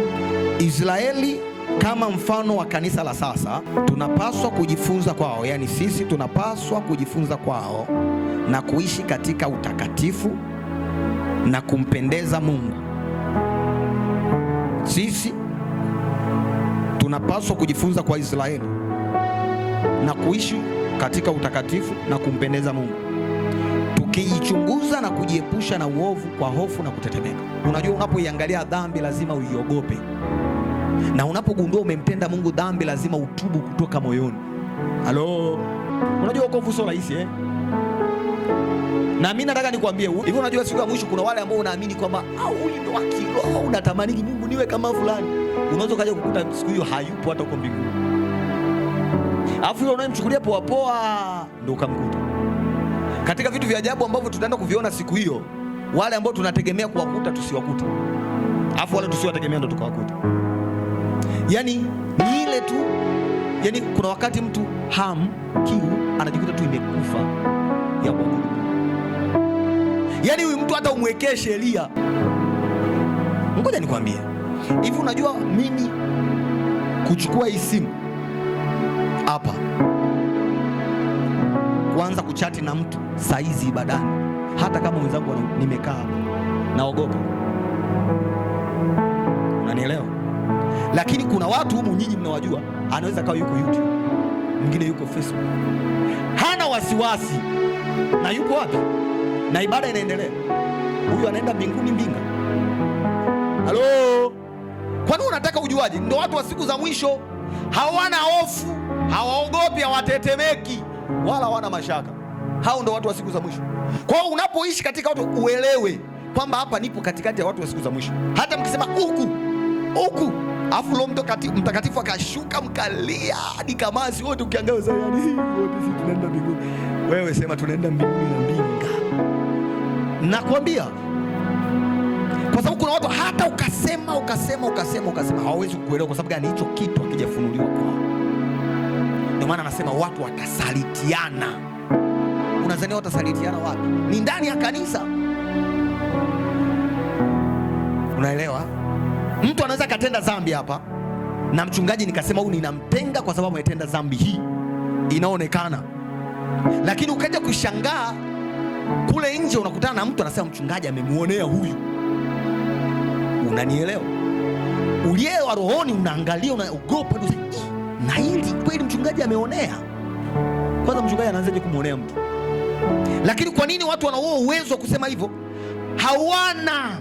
S2: Israeli kama mfano wa kanisa la sasa, tunapaswa kujifunza kwao, yani sisi tunapaswa kujifunza kwao na kuishi katika utakatifu na kumpendeza Mungu. Sisi tunapaswa kujifunza kwa Israeli na kuishi katika utakatifu na kumpendeza Mungu, tukijichunguza na kujiepusha na uovu kwa hofu na kutetemeka. Unajua, unapoiangalia dhambi lazima uiogope, na unapogundua umempenda Mungu dhambi lazima utubu kutoka moyoni. Halo, unajua wokovu sio rahisi na mimi nataka nikwambie hivi, unajua siku ya mwisho kuna wale ambao unaamini kwamba huyu ndo akilo, unatamani Mungu niwe kama fulani. Unaweza kaja kukuta siku hiyo hayupo hata huko mbinguni. alafu yule unayemchukulia poa poa ndio ukamkuta. Katika vitu vya ajabu ambavyo tutaenda kuviona siku hiyo, wale ambao tunategemea kuwakuta tusiwakuta, alafu wale tusiwategemea ndio tukawakuta. Yani ni ile tu, yani kuna wakati mtu kiu anajikuta tu imekufa ya kuabudu. Yani huyu mtu hata umwekee sheria. Ngoja nikwambie hivi, unajua mimi kuchukua hii simu hapa kuanza kuchati na mtu saizi ibadani, hata kama wenzangu nimekaa hapa, naogopa. Unanielewa? Lakini kuna watu humu nyinyi mnawajua, anaweza kawa yuko YouTube, mwingine yuko Facebook, hana wasiwasi na yuko wapi na ibada inaendelea. Huyu anaenda mbinguni mbinga. Halo, kwani unataka ujuaje? Ndio watu wa siku za mwisho, hawana hofu, hawaogopi, hawatetemeki, wala hawana mashaka. Hao ndio watu wa siku za mwisho. Kwa hiyo unapoishi katika watu, uelewe kwamba hapa nipo katikati ya watu wa siku za mwisho. Hata mkisema huku afu Roho Mtakatifu akashuka mkalia hadi kamasi wote, ukiangalia sasa, yani wote sisi tunaenda mbinguni. Wewe sema tunaenda mbinguni na mbinga. Nakwambia, kwa sababu kuna watu hata ukasema hawawezi kukuelewa. Kwa sababu gani? Hicho kitu hakijafunuliwa kwao. Ndio maana anasema watu watasalitiana. Unadhani watasalitiana wapi? Ni ndani ya kanisa. Unaelewa? Mtu anaweza katenda dhambi hapa na mchungaji nikasema huyu ninamtenga kwa sababu ametenda dhambi hii inaonekana, lakini ukaja kushangaa kule nje unakutana na mtu anasema mchungaji amemuonea huyu. Unanielewa? Uliyewa rohoni unaangalia, unaogopa, na hili kweli mchungaji ameonea. Kwanza mchungaji anaanzaje kumuonea mtu? Lakini kwa nini watu wana uwezo wa kusema hivyo? Hawana.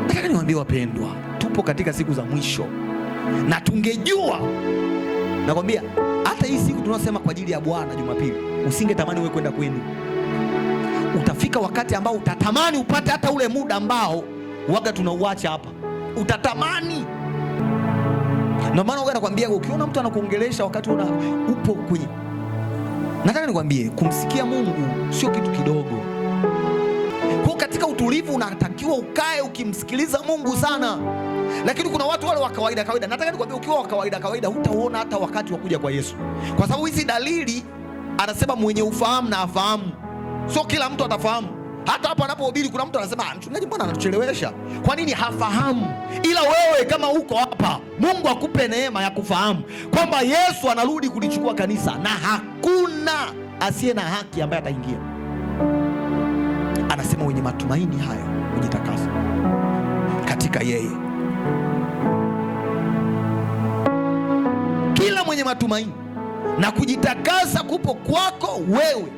S2: Nataka niwaambie wapendwa, tupo katika siku za mwisho, na tungejua, nakwambia hata hii siku tunasema kwa ajili ya Bwana Jumapili, usingetamani wewe kwenda kwenu. Utafika wakati ambao utatamani upate hata ule muda ambao waga tunauacha hapa, utatamani. Ndio maana waga nakwambia, ukiona mtu anakuongelesha wakati upo kwenye, nataka nikwambie kumsikia Mungu sio kitu kidogo. Kwa katika utulivu unatakiwa ukae ukimsikiliza Mungu sana. Lakini kuna watu wale wa kawaida, nataka nikwambie, ukiwa wa kawaida hutaona hata wakati wa kuja kwa Yesu, kwa sababu hizi dalili anasema mwenye ufahamu na afahamu. Sio kila mtu atafahamu. Hata hapo anapohubiri kuna mtu anasema mchungaji, mbona anatuchelewesha? Kwa nini? Hafahamu. Ila wewe kama uko hapa, Mungu akupe neema ya kufahamu kwamba Yesu anarudi kulichukua kanisa, na hakuna asiye na haki ambaye ataingia. Anasema wenye matumaini hayo ujitakase katika yeye. Kila mwenye matumaini na kujitakasa kupo kwako wewe.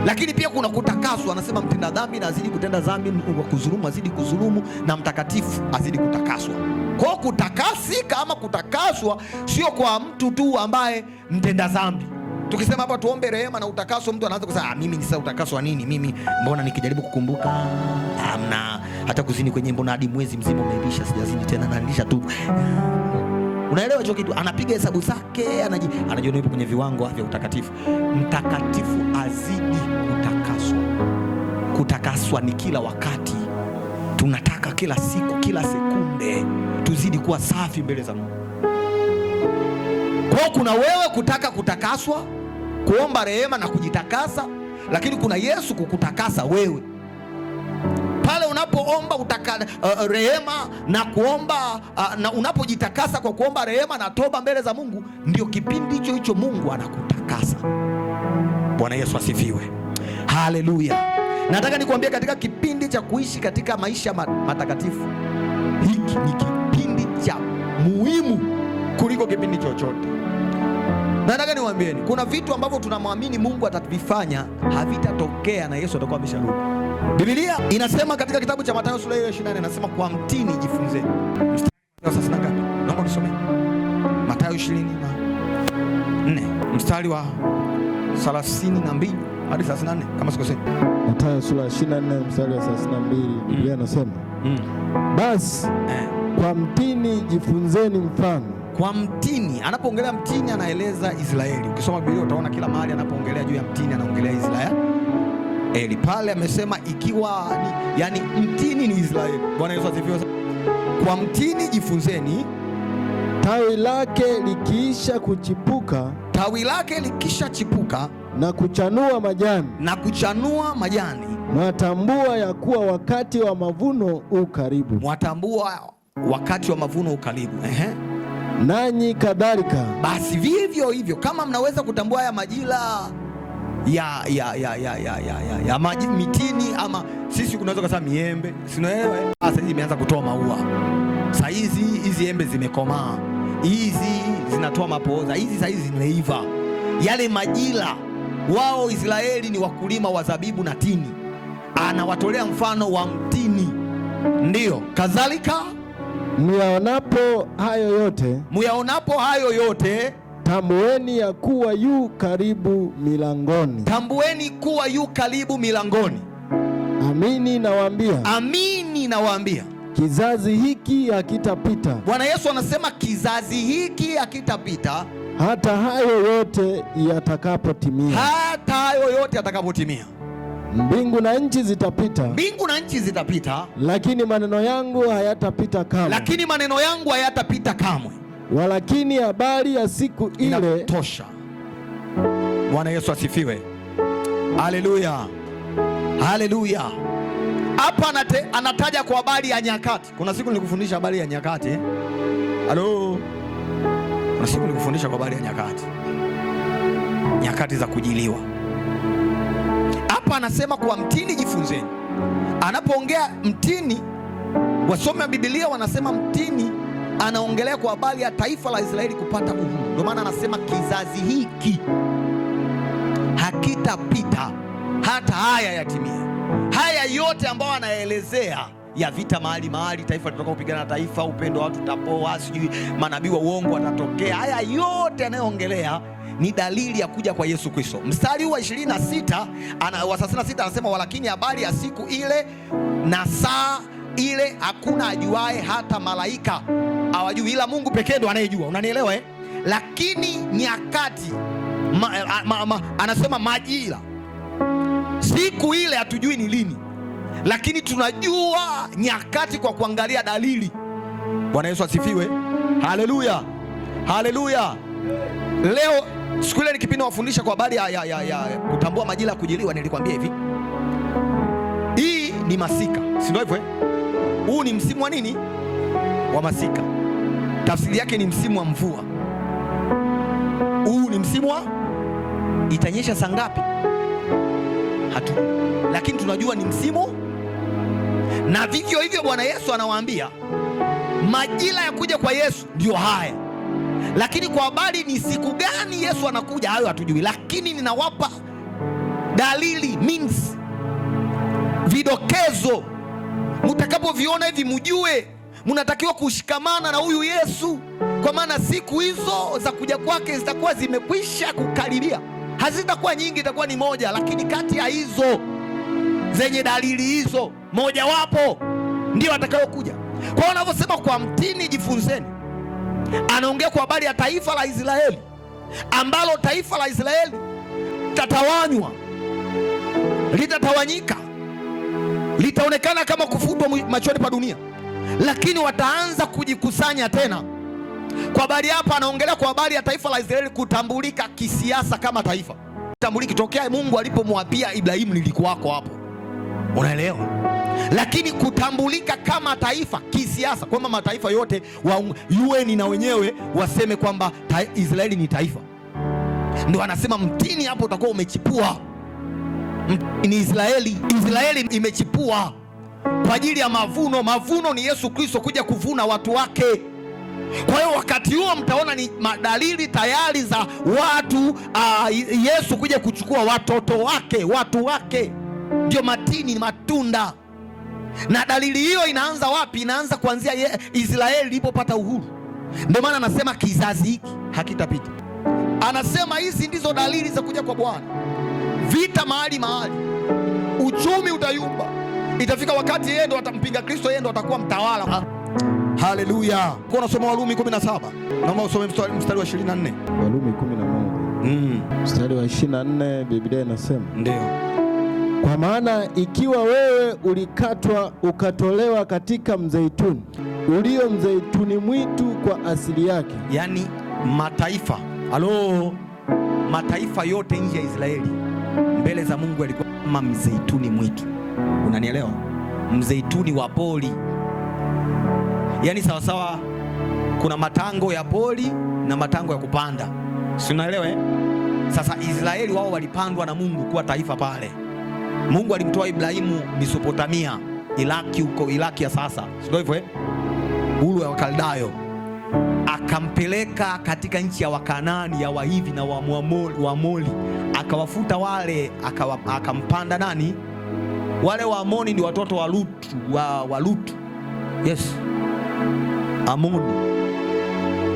S2: Lakini pia kuna kutakaswa. Anasema mtenda dhambi na azidi kutenda dhambi, wa kudhulumu azidi kudhulumu, na mtakatifu azidi kutakaswa. Kwa hiyo kutakasika ama kutakaswa sio kwa mtu tu ambaye mtenda dhambi. Tukisema hapa tuombe rehema na utakaso, mtu anaanza kusema mimi ni sasa utakaswa nini? Mimi mbona nikijaribu kukumbuka hamna, hata kuzini kwenye mbona hadi mwezi mzima umeisha sijazini tena, nanisha tu. Unaelewa hicho kitu? Anapiga hesabu zake, anajiona yupo kwenye viwango vya utakatifu. Mtakatifu azidi kutakaswa. Kutakaswa ni kila wakati. Tunataka kila siku, kila sekunde tuzidi kuwa safi mbele za Mungu. Kwa kuna wewe kutaka kutakaswa, kuomba rehema na kujitakasa, lakini kuna Yesu kukutakasa wewe. Pale unapoomba rehema na kuomba na unapojitakasa kwa kuomba rehema na toba mbele za Mungu, ndio kipindi hicho Mungu anakutakasa. Bwana Yesu asifiwe. Haleluya. Nataka nikwambie katika kipindi cha kuishi katika maisha matakatifu, hiki ni kipindi cha muhimu kuliko kipindi chochote. Nataka niwaambieni, kuna vitu ambavyo tunamwamini Mungu atatuvifanya havitatokea na Yesu atakuwa amesharudi. Biblia inasema katika kitabu cha Mathayo sura ya 24, inasema kwa mtini jifunzeni. Mstari wa 30. Naomba nisome. Mathayo 24 mstari wa 32 hadi 34 kama sikosei.
S3: Mathayo sura ya 24 mstari wa 32, Biblia inasema basi kwa mtini jifunzeni mfano,
S1: kwa mtini. Anapoongelea mtini anaeleza Israeli. Ukisoma Biblia utaona kila mahali anapoongelea juu ya mtini anaongelea Israeli. Pale amesema ikiwa yani mtini ni Israeli. Bwana Yesu asifiwe. Kwa mtini jifunzeni,
S3: tawi lake likiisha kuchipuka,
S1: tawi lake likisha chipuka
S3: na kuchanua majani, mwatambua ya kuwa wakati wa mavuno u karibu.
S1: Mwatambua wakati wa mavuno u karibu.
S3: Nanyi kadhalika
S1: basi vivyo hivyo, kama mnaweza kutambua haya majira ya mitini, ama sisi kunaweza kusema miembe, sinaelewa. Sasa hizi imeanza kutoa maua. Sasa hizi embe zimekomaa, hizi zinatoa mapoza, hizi sasa hizi zimeiva. Yale majira, wao Israeli ni wakulima wa zabibu na tini. Anawatolea mfano wa mtini. Ndiyo, kadhalika
S3: muyaonapo hayo yote, tambueni ya kuwa yu karibu milangoni.
S1: Tambueni kuwa yu karibu milangoni. Amini nawaambia,
S3: kizazi hiki hakitapita.
S1: Bwana Yesu anasema kizazi hiki hakitapita
S3: hata hayo yote yatakapotimia. Mbingu na nchi zitapita, lakini maneno yangu hayatapita kamwe. Walakini habari ya siku ile
S1: inatosha. Bwana Yesu asifiwe. Haleluya, haleluya. Hapa anataja kwa habari ya nyakati. Kuna siku nilikufundisha habari ya nyakati. Halo, kuna siku nilikufundisha kwa habari ya nyakati za kujiliwa. Hapa anasema kwa mtini jifunzeni. Anapoongea mtini, wasome wa Biblia wanasema mtini anaongelea kwa habari ya taifa la Israeli kupata uhuru. Ndio maana anasema kizazi hiki hakitapita hata haya yatimie. Haya yote ambayo anaelezea ya vita mahali, taifa litatoka kupigana na taifa, upendo wa watu utapoa, sijui manabii wa uongo watatokea. Haya yote anayoongelea ni dalili ya kuja kwa Yesu Kristo. Mstari wa 26 wa 36 anasema walakini habari ya siku ile na saa ile hakuna ajuae, hata malaika hawajui, ila Mungu pekee ndo anayejua. Unanielewa? Lakini nyakati anasema majira, siku ile hatujui ni lini, lakini tunajua nyakati kwa kuangalia dalili. Bwana Yesu asifiwe. Haleluya, haleluya. Leo siku ile nikipenda wafundisha kwa habari ya kutambua majira ya kujiliwa, nilikwambia hivi, hii ni masika, si ndio hivyo? Huu ni msimu wa nini? Wa masika. Tafsiri yake ni msimu wa mvua. Huu ni msimu wa, itanyesha saa ngapi? Lakini tunajua ni msimu. Na vivyo hivyo Bwana Yesu anawaambia majira ya kuja kwa Yesu ndio haya, lakini kwa habari ni siku gani Yesu anakuja, hayo hatujui. Lakini ninawapa dalili, means, vidokezo. Mtakapoviona hivi mjue mnatakiwa kushikamana na huyu Yesu, kwa maana siku hizo za kuja kwake zitakuwa zimekwisha kukaribia. Hazitakuwa nyingi, itakuwa ni moja, lakini kati ya hizo zenye dalili hizo mojawapo ndio atakayokuja. Kwa wanavyosema kwa mtini jifunzeni, anaongea kwa habari ya taifa la Israeli, ambalo taifa la Israeli litatawanywa, litatawanyika, litaonekana kama kufutwa machoni pa dunia, lakini wataanza kujikusanya tena. Kwa habari hapa anaongelea kwa habari ya taifa la Israeli kutambulika kisiasa kama taifa. Tambuliki tokea Mungu alipomwapia Ibrahimu nilikuwako hapo. Unaelewa? Lakini kutambulika kama taifa kisiasa, kwamba mataifa yote wa UN na wenyewe waseme kwamba Israeli ni taifa. Ndio anasema mtini hapo utakuwa umechipua. Ni Israeli imechipua kwa ajili ya mavuno. Mavuno ni Yesu Kristo kuja kuvuna watu wake. Kwa hiyo wakati huo mtaona ni madalili tayari za watu Yesu kuja kuchukua watoto wake, watu wake. Ndio matini, matunda. Na dalili hiyo inaanza wapi? Inaanza kuanzia Israeli ilipopata uhuru. Ndio maana anasema kizazi hiki hakitapita. Anasema hizi ndizo dalili za kuja kwa Bwana. Vita mahali, uchumi utayumba. Itafika wakati yeye ndo atampinga Kristo, yeye ndo atakuwa mtawala.
S2: Haleluya. Kwa unasoma Warumi 17. Naomba usome mstari wa 24.
S3: Warumi 11. Mstari wa 24 Biblia inasema.
S2: Ndio.
S3: Kwa maana ikiwa wewe ulikatwa ukatolewa katika mzeituni ulio mzeituni mwitu kwa asili yake.
S2: Yaani mataifa, mataifa yote nje ya Israeli mbele za Mungu yalikuwa kama mzeituni mwitu. Unanielewa? Mzeituni wa poli. Yaani sawasawa, kuna matango ya poli na matango ya kupanda. Si unaelewa? Sasa Israeli wao walipandwa na Mungu kuwa taifa pale. Mungu alimtoa Ibrahimu Mesopotamia, Iraki, huko Iraki ya sasa, sio hivyo Uru ya Wakaldayo, akampeleka katika nchi ya Wakanaani, ya Wahivi na Waamori, akawafuta wale, akampanda nani? Wale Waamoni ni watoto wa Lutu, wa Lutu. Yes, Amoni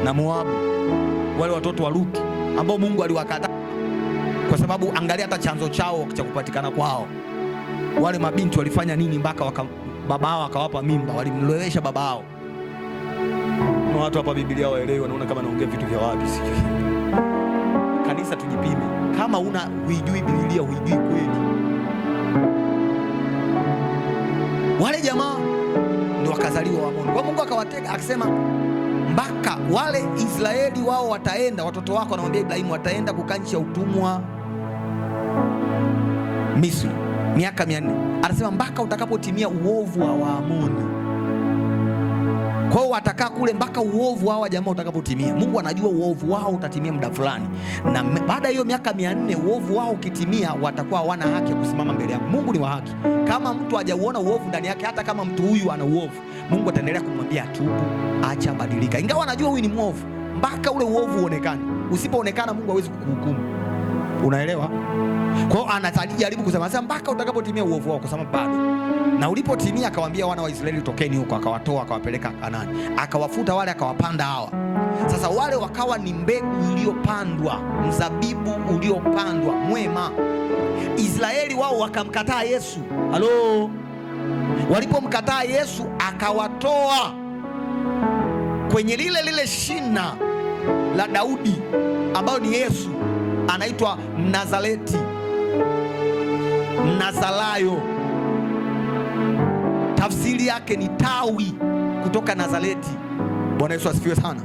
S2: na Moabu, wale watoto wa Lutu ambao Mungu aliwakataa, kwa sababu angalia hata chanzo chao cha kupatikana kwao. Wale mabinti walifanya nini mpaka babao akawapa mimba? Walimlewesha babao. Na watu hapa Biblia waelewe, wanaona kama naongea vitu vya wapi sijui. Kanisa tujipime. Kama huijui Biblia, huijui kweli. Wale jamaa ndio wakazaliwa Waamoni. Kwa Mungu akawatega akasema mpaka wale Israeli wao wataenda, watoto wako, anamwambia Ibrahimu, wataenda kukaa nchi ya utumwa Misri miaka 400. Anasema mpaka utakapotimia uovu wa Waamoni. Kwa hiyo watakaa kule mpaka uovu wao jamaa utakapotimia. Mungu anajua uovu wao utatimia muda fulani, na baada ya hiyo miaka 400 uovu wao ukitimia, watakuwa hawana haki ya kusimama mbele yako. Mungu ni wa haki. Kama mtu hajauona uovu ndani yake, hata kama mtu huyu ana uovu, Mungu ataendelea kumwambia tubu, acha, badilika, ingawa anajua huyu ni mwovu, mpaka ule uovu uonekane. Usipoonekana Mungu hawezi kukuhukumu. Unaelewa? Kwa hiyo anajaribu kusema sasa mpaka utakapotimia uovu wao, kwa sababu bado. Na ulipotimia akawaambia wana wa Israeli tokeni huko, akawatoa akawapeleka Kanaani, akawafuta wale akawapanda hawa. Sasa wale wakawa ni mbegu iliyopandwa, mzabibu uliopandwa mwema. Israeli wao wakamkataa Yesu. Walipomkataa Yesu akawatoa kwenye lile shina la Daudi ambao ni Yesu, anaitwa Mnazareti, Mnazalayo. Tafsiri yake ni tawi kutoka Nazareti. Bwana Yesu asifiwe sana.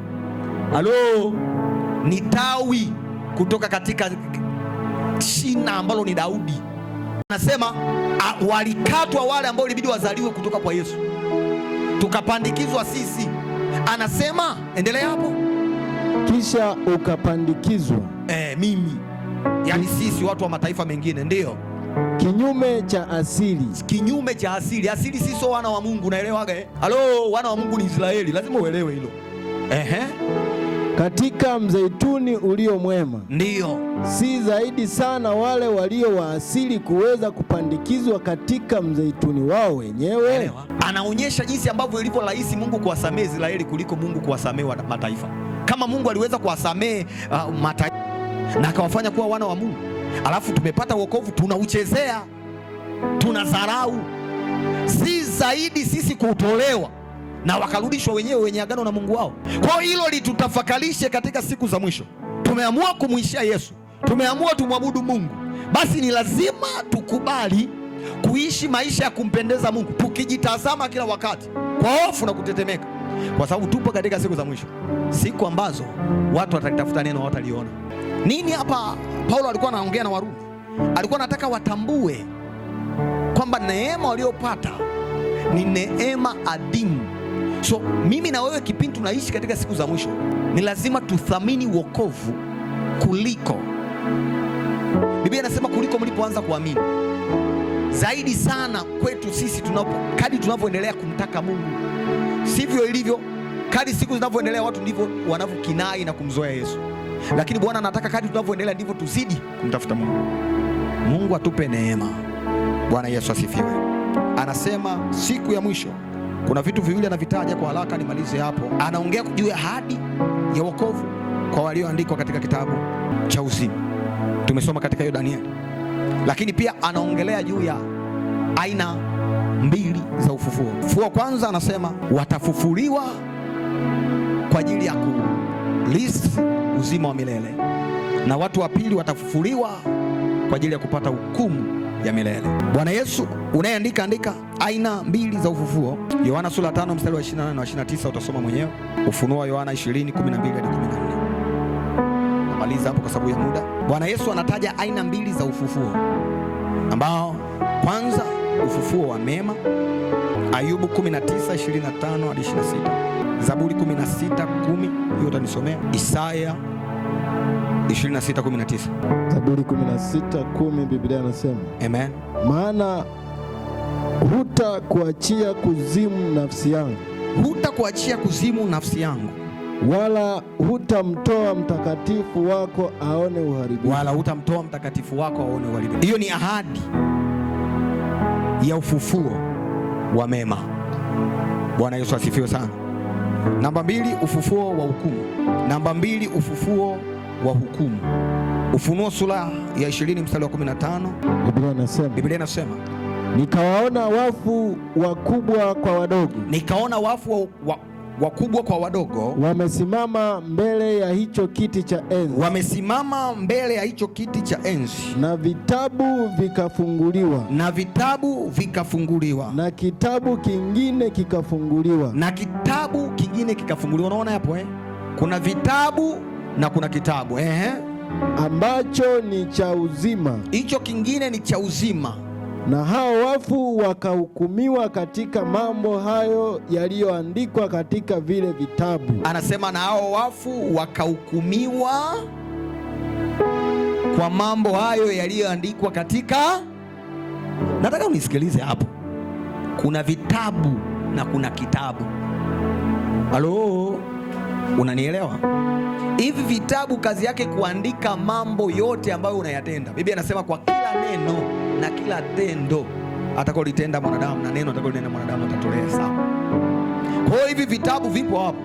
S2: Ni tawi kutoka katika shina ambalo ni Daudi. Anasema walikatwa wale ambao ilibidi wazaliwe kutoka kwa Yesu, tukapandikizwa sisi. Anasema endelea hapo.
S3: Kisha ukapandikizwa
S2: mimi, yani sisi watu wa mataifa mengine, ndio
S3: kinyume cha asili.
S2: Kinyume cha asili. Asili sisi sio wana wa Mungu, unaelewaga? Wana wa Mungu ni Israeli, lazima uelewe hilo.
S3: Katika mzeituni ulio mwema,
S2: ndio
S3: si zaidi sana wale walio wa asili kuweza kupandikizwa katika mzeituni wao wenyewe.
S2: Anaonyesha jinsi ambavyo ilivyo rahisi Mungu kuwasamehe Israeli kuliko Mungu kuwasamehe mataifa. Kama Mungu aliweza kuwasamehe mataifa na akawafanya kuwa wana wa Mungu, alafu tumepata wokovu, tunauchezea, tunadharau, si zaidi sisi kutolewa na wakarudishwa wenyewe wenye agano na Mungu wao. Kwa hilo litutafakarishe katika siku za mwisho. Tumeamua kumwishia Yesu, tumeamua tumwabudu Mungu, basi ni lazima tukubali kuishi maisha ya kumpendeza Mungu, tukijitazama kila wakati kwa hofu na kutetemeka, kwa sababu tupo katika siku za mwisho, siku ambazo watu watalitafuta neno wataliona. Nini hapa Paulo alikuwa anaongea na Warumi? Alikuwa anataka watambue kwamba neema waliopata ni neema adimu. So mimi na wewe, kipindi tunaishi katika siku za mwisho, ni lazima tuthamini wokovu kuliko, Biblia inasema kuliko mlipoanza kuamini. Zaidi sana kwetu sisi kadri tunavyoendelea kumtaka Mungu. Sivyo ilivyo, kadri siku zinavyoendelea watu ndivyo wanavyokinai na kumzoea Yesu. Lakini Bwana anataka kadri tunavyoendelea ndivyo tuzidi kumtafuta Mungu. Mungu atupe neema. Bwana Yesu asifiwe. Anasema siku ya mwisho kuna vitu viwili anavitaja kwa haraka, nimalize hapo. Anaongea juu ya ahadi ya wokovu kwa walioandikwa katika kitabu cha uzima. Tumesoma katika hiyo Danieli. Lakini pia anaongelea juu ya aina mbili za ufufuo. Ufufuo kwanza anasema watafufuliwa
S1: kwa ajili ya kulisi uzima wa milele, na watu wa pili watafufuliwa kwa ajili ya kupata hukumu ya milele. Bwana Yesu, unayeandika andika aina mbili za ufufuo. Yohana sura 5 mstari wa 28 na 29 utasoma mwenyewe. Ufunuo wa Yohana 20:12 hadi 14. Namaliza hapo kwa sababu ya muda. Bwana Yesu anataja aina mbili za ufufuo, ambao kwanza ufufuo wa mema, Ayubu 19:25 hadi 26, Zaburi 16:10, hiyo utanisomea. Isaya 26:19.
S3: Zaburi 16:10, Biblia inasema,
S1: Amen.
S3: Maana hutakuachia kuzimu nafsi yangu,
S1: hutakuachia kuzimu nafsi yangu,
S3: wala hutamtoa mtakatifu wako aone uharibifu.
S1: Wala hutamtoa mtakatifu wako aone uharibifu. Hiyo ni ahadi ya ufufuo wa mema. Bwana Yesu asifiwe sana. Namba 2, ufufuo wa hukumu. Namba 2, ufufuo wa hukumu. Ufunuo sura ya 20 mstari wa 15. Biblia inasema, nikawaona wafu wakubwa kwa wadogo. Nikaona wafu wakubwa kwa wadogo
S3: wamesimama mbele ya hicho kiti cha enzi.
S1: Wamesimama mbele ya hicho kiti cha enzi.
S3: Na vitabu vikafunguliwa.
S1: Na vitabu vikafunguliwa.
S3: Na kitabu kingine kikafunguliwa.
S1: Na kitabu kingine kikafunguliwa. Unaona hapo kuna vitabu na kuna kitabu
S3: ambacho ni cha uzima.
S1: Hicho kingine ni cha uzima.
S3: Na hao wafu wakahukumiwa katika mambo hayo yaliyoandikwa katika vile vitabu.
S1: Anasema na hao wafu wakahukumiwa kwa mambo hayo yaliyoandikwa katika. Nataka unisikilize hapo. Kuna vitabu na kuna kitabu. Halo, unanielewa? Hivi vitabu kazi yake kuandika mambo yote ambayo unayatenda. Biblia inasema kwa kila neno na kila tendo atakalolitenda mwanadamu, na neno atakalolitenda mwanadamu atatolea hesabu. Kwa hiyo hivi vitabu vipo hapo,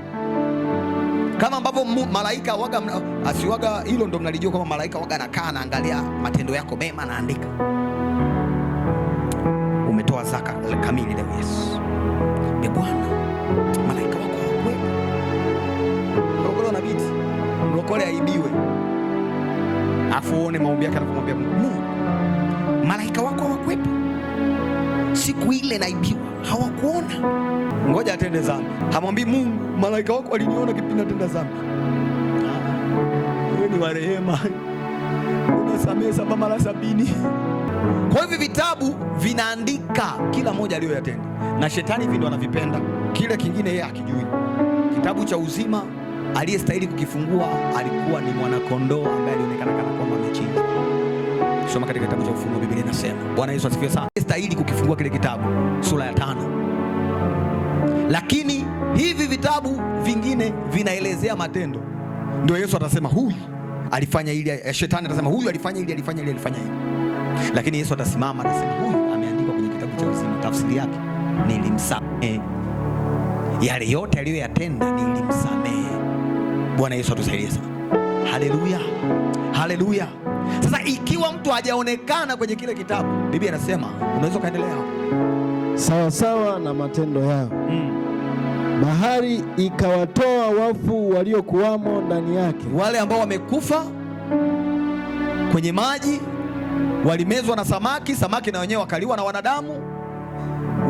S1: kama ambavyo malaika waga asiwaga, hilo ndo mnalijua kama malaika waga anakaa anaangalia matendo yako mema, anaandika. Umetoa zaka kamili leo, Yesu ni Bwana, malaika wako hawakuwepo. Mlokole na biti, mlokole aibiwe, afu uone maombi yake anapomwambia Mungu, malaika wako hawakuwepo siku ile naibiwa, hawakuona, ngoja atende dhambi. Hamwambii Mungu, malaika wako waliniona kipindi natenda dhambi. Wewe ni wa rehema, unasamehe 7 mara 70. Kwa hivyo vitabu vinaandika kila moja aliyoyatenda, na shetani hivi ndo anavipenda. Kile kingine yeye akijui. Kitabu cha uzima aliyestahili kukifungua alikuwa ni mwanakondoo ambaye alionekana kana kwamba amechinjwa. Soma katika kitabu cha Ufunuo, Biblia inasema. Bwana Yesu asifiwe sana. Aliyestahili kukifungua kile kitabu, sura ya 5. Lakini hivi vitabu vingine vinaelezea matendo. Ndio Yesu atasema huyu alifanya ili, shetani atasema huyu alifanya ili, alifanya ili, alifanya ili. Lakini Yesu atasimama atasema huyu ameandikwa kwenye kitabu cha uzima. Tafsiri yake, nilimsamehe yale yote aliyoyatenda, nilimsamehe. Bwana Yesu atusaidie sana. Haleluya, haleluya. Sasa ikiwa mtu hajaonekana kwenye kile kitabu, Biblia inasema unaweza kaendelea
S3: sawa sawa na matendo yao. Bahari ikawatoa wafu waliokuwamo ndani yake. Wale ambao wamekufa kwenye maji walimezwa na samaki, samaki na wenyewe wakaliwa na wanadamu,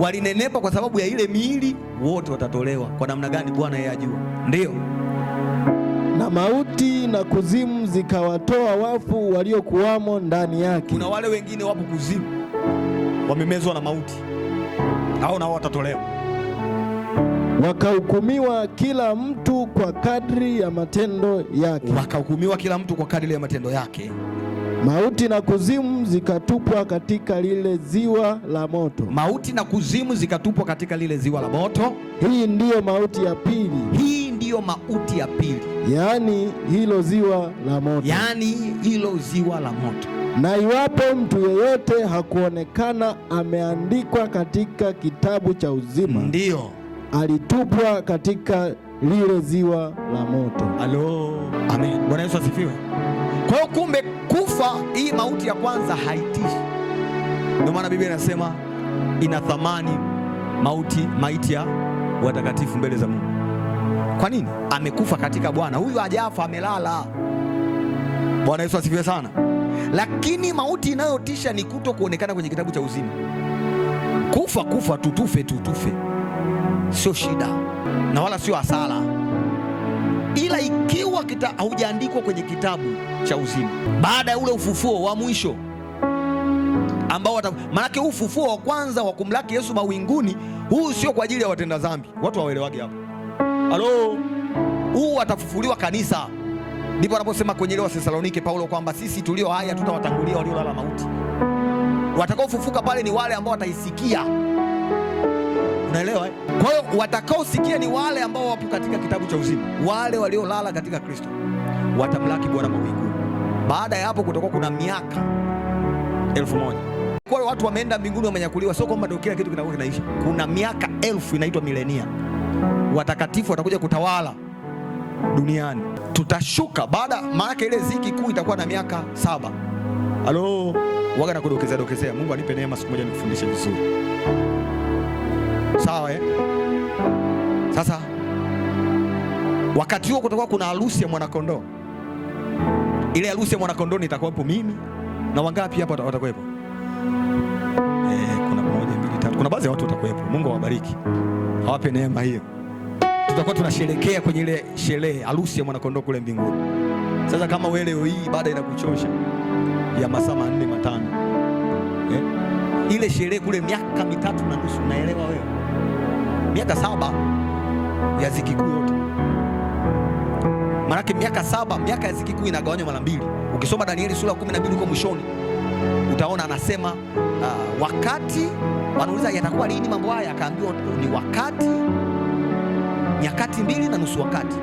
S3: walinenepa kwa sababu ya ile miili, wote watatolewa. Kwa namna gani? Bwana yeye ajua. Ndio. Na mauti na kuzimu zikawatoa wafu waliokuwamo ndani yake. Kuna wale wengine wapo kuzimu, wamemezwa na mauti, hao nao watatolewa. Wakahukumiwa kila mtu kwa kadri ya matendo yake. Wakahukumiwa kila mtu kwa kadri ya matendo yake. Mauti na kuzimu zikatupwa katika lile ziwa la moto. Mauti na kuzimu zikatupwa katika lile ziwa la moto. Hii ndiyo mauti ya pili. Hii ndiyo mauti ya pili. Yaani hilo ziwa la moto. Yaani hilo ziwa la moto. Na iwapo mtu yeyote hakuonekana ameandikwa katika kitabu cha uzima, ndiyo alitupwa katika lile ziwa la moto. Halo. Amen. Bwana Yesu asifiwe. Kwa hiyo kumbe kufa, hii mauti ya kwanza haitishi. Ndio maana Biblia inasema ina thamani maiti ya watakatifu mbele za Mungu.
S2: Kwa nini? Amekufa katika Bwana. Huyu hajafa, amelala. Bwana Yesu asifiwe sana. Lakini mauti inayotisha ni kuto kuonekana kwenye kitabu cha uzima. Kufa tutufe, sio shida na wala sio hasara, ila ikiwa haujaandikwa kwenye kitabu cha uzima baada ya ule ufufuo wa mwisho ambao maanake huu ufufuo wa kwanza wa kumlaki Yesu mawinguni, huu sio kwa ajili ya watenda dhambi. Watu waelewage hapo. Halo, huu watafufuliwa kanisa. Ndipo anaposema kwenye ile Wathesalonike Paulo kwamba sisi tulio hai tutawatangulia waliolala mauti. Watakaofufuka pale ni wale ambao wataisikia. Unaelewa eh? Kwa hiyo watakaosikia ni wale ambao wapo katika kitabu cha uzima, wale waliolala katika Kristo watamlaki Bwana mawinguni. Baada ya hapo kutakuwa kuna miaka 1000. Kwa hiyo watu wameenda mbinguni, wamenyakuliwa. Sio kwamba ndio kila kitu kinakuwa kinaisha. Kuna miaka 1000 inaitwa milenia. Watakatifu watakuja kutawala duniani. Tutashuka baada, maana ile ziki kuu itakuwa na miaka 7. Halo, waga na kudokezea. Mungu anipe neema siku moja nikufundishe vizuri. Sawa eh? Sasa wakati huo kutakuwa kuna harusi ya mwanakondoo. Ile harusi ya mwanakondoo itakuwepo mimi na wangapi hapa watakuwepo? Kuna 1, 2, 3. Kuna baadhi ya watu watakuwepo. Mungu awabariki. Awape neema hiyo. Tutakuwa tunasherehekea kwenye ile sherehe harusi ya mwanakondoo kule mbinguni. Sasa kama wewe leo hii baada inakuchosha ya masaa 4 5, ile sherehe kule miaka 3.5, unaelewa wewe? Miaka 7 ya ziki kuu yote. Maana miaka 7, miaka ya ziki kuu inagawanywa mara 2. Ukisoma Danieli sura 12 huko mwishoni utaona anasema wakati wanauliza yatakuwa lini mambo haya, akaambiwa ni wakati, nyakati 2.5 wakati.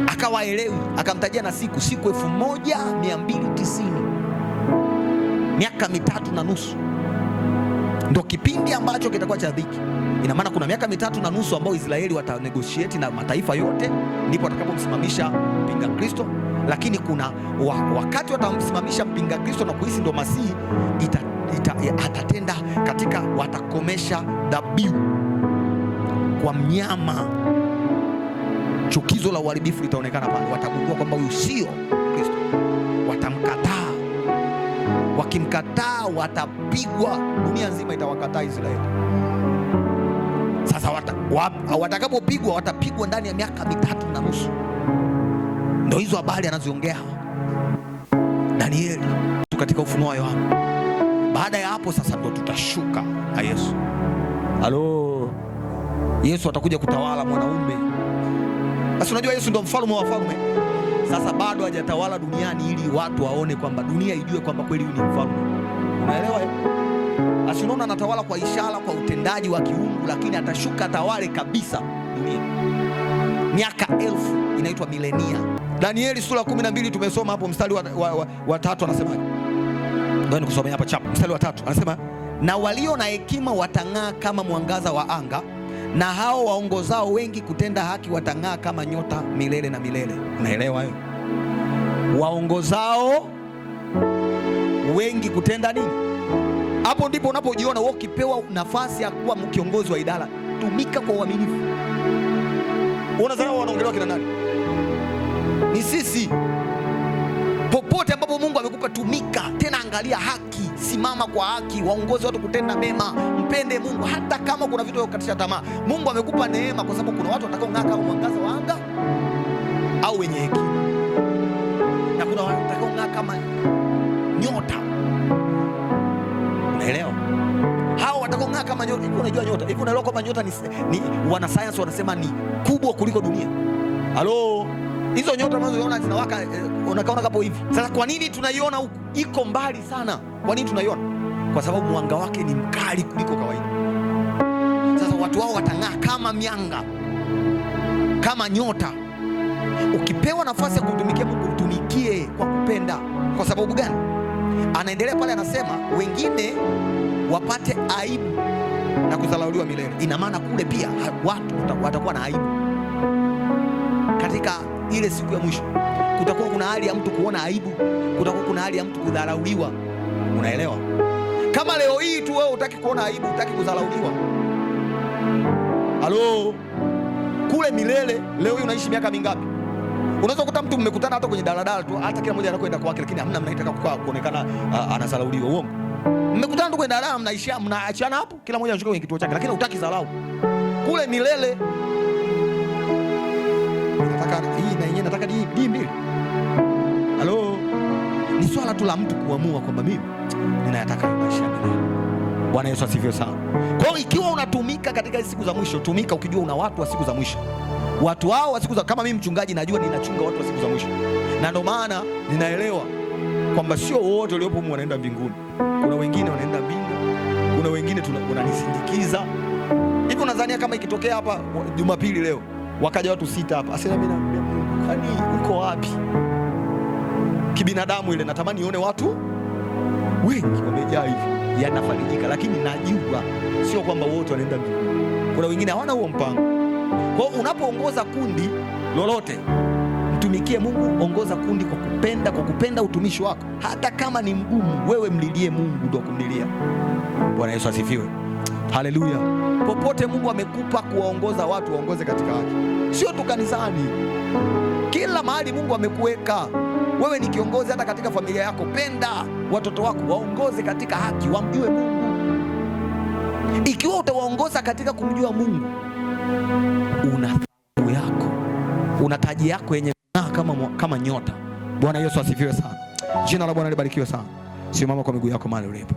S2: Akawaelewi, akamtajia na siku 1290. Miaka 3.5 ndio kipindi ambacho kitakuwa cha dhiki. Ina maana kuna miaka 3.5 ambao Israeli watanegotiate na mataifa yote, ndipo watakapomsimamisha mpinga Kristo. Lakini kuna wakati watamsimamisha mpinga Kristo na kuhisi ndo Masihi, atatenda katika, watakomesha dhabihu kwa mnyama. Chukizo la uharibifu litaonekana pale. Watagundua kwamba huyu sio Kristo, watamkataa. Wakimkataa watapigwa, dunia nzima itawakataa Israeli. Sasa watakapopigwa, watapigwa ndani ya miaka 3.5. Ndio hizo habari anaziongea Danieli katika Ufunuo wa Yohana. Baada ya hapo sasa ndo tutashuka na Yesu. Halo, Yesu atakuja kutawala mwanaume. Sasa unajua Yesu ndo mfalme wa wafalme. Sasa bado hajatawala duniani ili watu waone kwamba, dunia ijue kwamba kweli huyu ni mfalme. Unaelewa hiyo? Asinaona anatawala kwa ishara, kwa utendaji wa kiungu, lakini atashuka tawale kabisa dunia. Miaka 1000 inaitwa milenia. Danieli sura 12 tumesoma hapo mstari wa 3 anasema. Ndio nikusomea hapa chapa. Mstari wa 3 anasema, na walio na hekima watang'aa kama mwangaza wa anga, na hao waongozao wengi kutenda haki watang'aa kama nyota milele na milele. Unaelewa hiyo? Waongozao wengi kutenda nini? Hapo ndipo unapojiona wewe ukipewa nafasi ya kuwa kiongozi wa idara, tumika kwa uaminifu. Unadhani wanaongelewa kina nani? Ni sisi. Popote ambapo Mungu amekupa, tumika. Tena angalia haki, simama kwa haki, waongoze watu kutenda mema, mpende Mungu hata kama kuna vitu vya kukatisha tamaa. Mungu amekupa neema kwa sababu kuna watu watakao ng'aa kama mwangaza wa anga au wenye hekima, na kuna watu watakao ng'aa kama nyota. Unaelewa? Hao watakao ng'aa kama nyota. Hivi unajua nyota? Hivi unaelewa kwamba nyota ni wanasayansi wanasema ni kubwa kuliko dunia? Halo, hizo nyota unazoziona zinawaka, unakaona kapo hivi. Sasa kwa nini tunaiona huku? Iko mbali sana. Kwa nini tunaiona? Kwa sababu mwanga wake ni mkali kuliko kawaida. Sasa watu wao watang'aa kama mianga, kama nyota. Ukipewa nafasi ya kutumikia Mungu, mtumikie kwa kupenda. Kwa sababu gani? Anaendelea pale anasema wengine wapate aibu na kudharauliwa milele. Ina maana kule pia watu watakuwa na aibu. Katika ile siku ya mwisho kutakuwa kuna hali ya mtu kuona aibu, kutakuwa kuna hali ya mtu kudharauliwa. Unaelewa? Kama leo hii tu wewe hutaki kuona aibu, hutaki kudharauliwa. Halo, kule milele. Leo hii unaishi miaka mingapi? Unaweza kukuta mtu mmekutana hata kwenye daladala tu, hata kila mmoja anakwenda kwake, lakini hamna mnaitaka kuonekana anasalauliwa. Uongo. Mmekutana tu kwenye daladala, mnaishia mnaachana hapo, kila mmoja anachukua kwenye kituo chake, lakini hutaki salau. Kule milele. Nataka hii na yenyewe, nataka hii mbili. Halo. Ni swala tu la mtu kuamua kwamba mimi ninayataka maisha milele. Bwana Yesu asifiwe sana. Kwa hiyo ikiwa unatumika katika siku za mwisho, tumika ukijua una watu wa siku za mwisho. Watu hao wa siku za, kama mimi mchungaji najua ninachunga watu wa siku za mwisho. Na ndio maana ninaelewa kwamba sio wote waliopo humu wanaenda mbinguni. Kuna wengine wanaenda mbingu. Kuna wengine tunanisindikiza. Hivi unadhania kama ikitokea hapa Jumapili leo wakaja watu 6 hapa, asema mimi naambia Mungu, kwani uko wapi? Kibinadamu ile natamani nione watu wengi wamejaa hivi, yanafarijika, lakini najua sio kwamba wote wanaenda mbinguni. Kuna wengine hawana huo mpango. Kwa hiyo unapoongoza kundi lolote, mtumikie Mungu, ongoza kundi kwa kupenda utumishi wako. Hata kama ni mgumu, wewe mlilie Mungu, ndio kumlilia. Bwana Yesu asifiwe. Haleluya. Popote Mungu amekupa kuwaongoza watu, waongoze katika haki. Sio tu kanisani. Kila mahali Mungu amekuweka. Wewe ni kiongozi hata katika familia yako. Penda watoto wako, waongoze katika haki, wamjue Mungu. Ikiwa utawaongoza katika kumjua Mungu, una thawabu yako, una taji yako yenye kama nyota. Bwana Yesu asifiwe sana. Jina la Bwana libarikiwe sana. Simama kwa miguu yako mahali ulipo.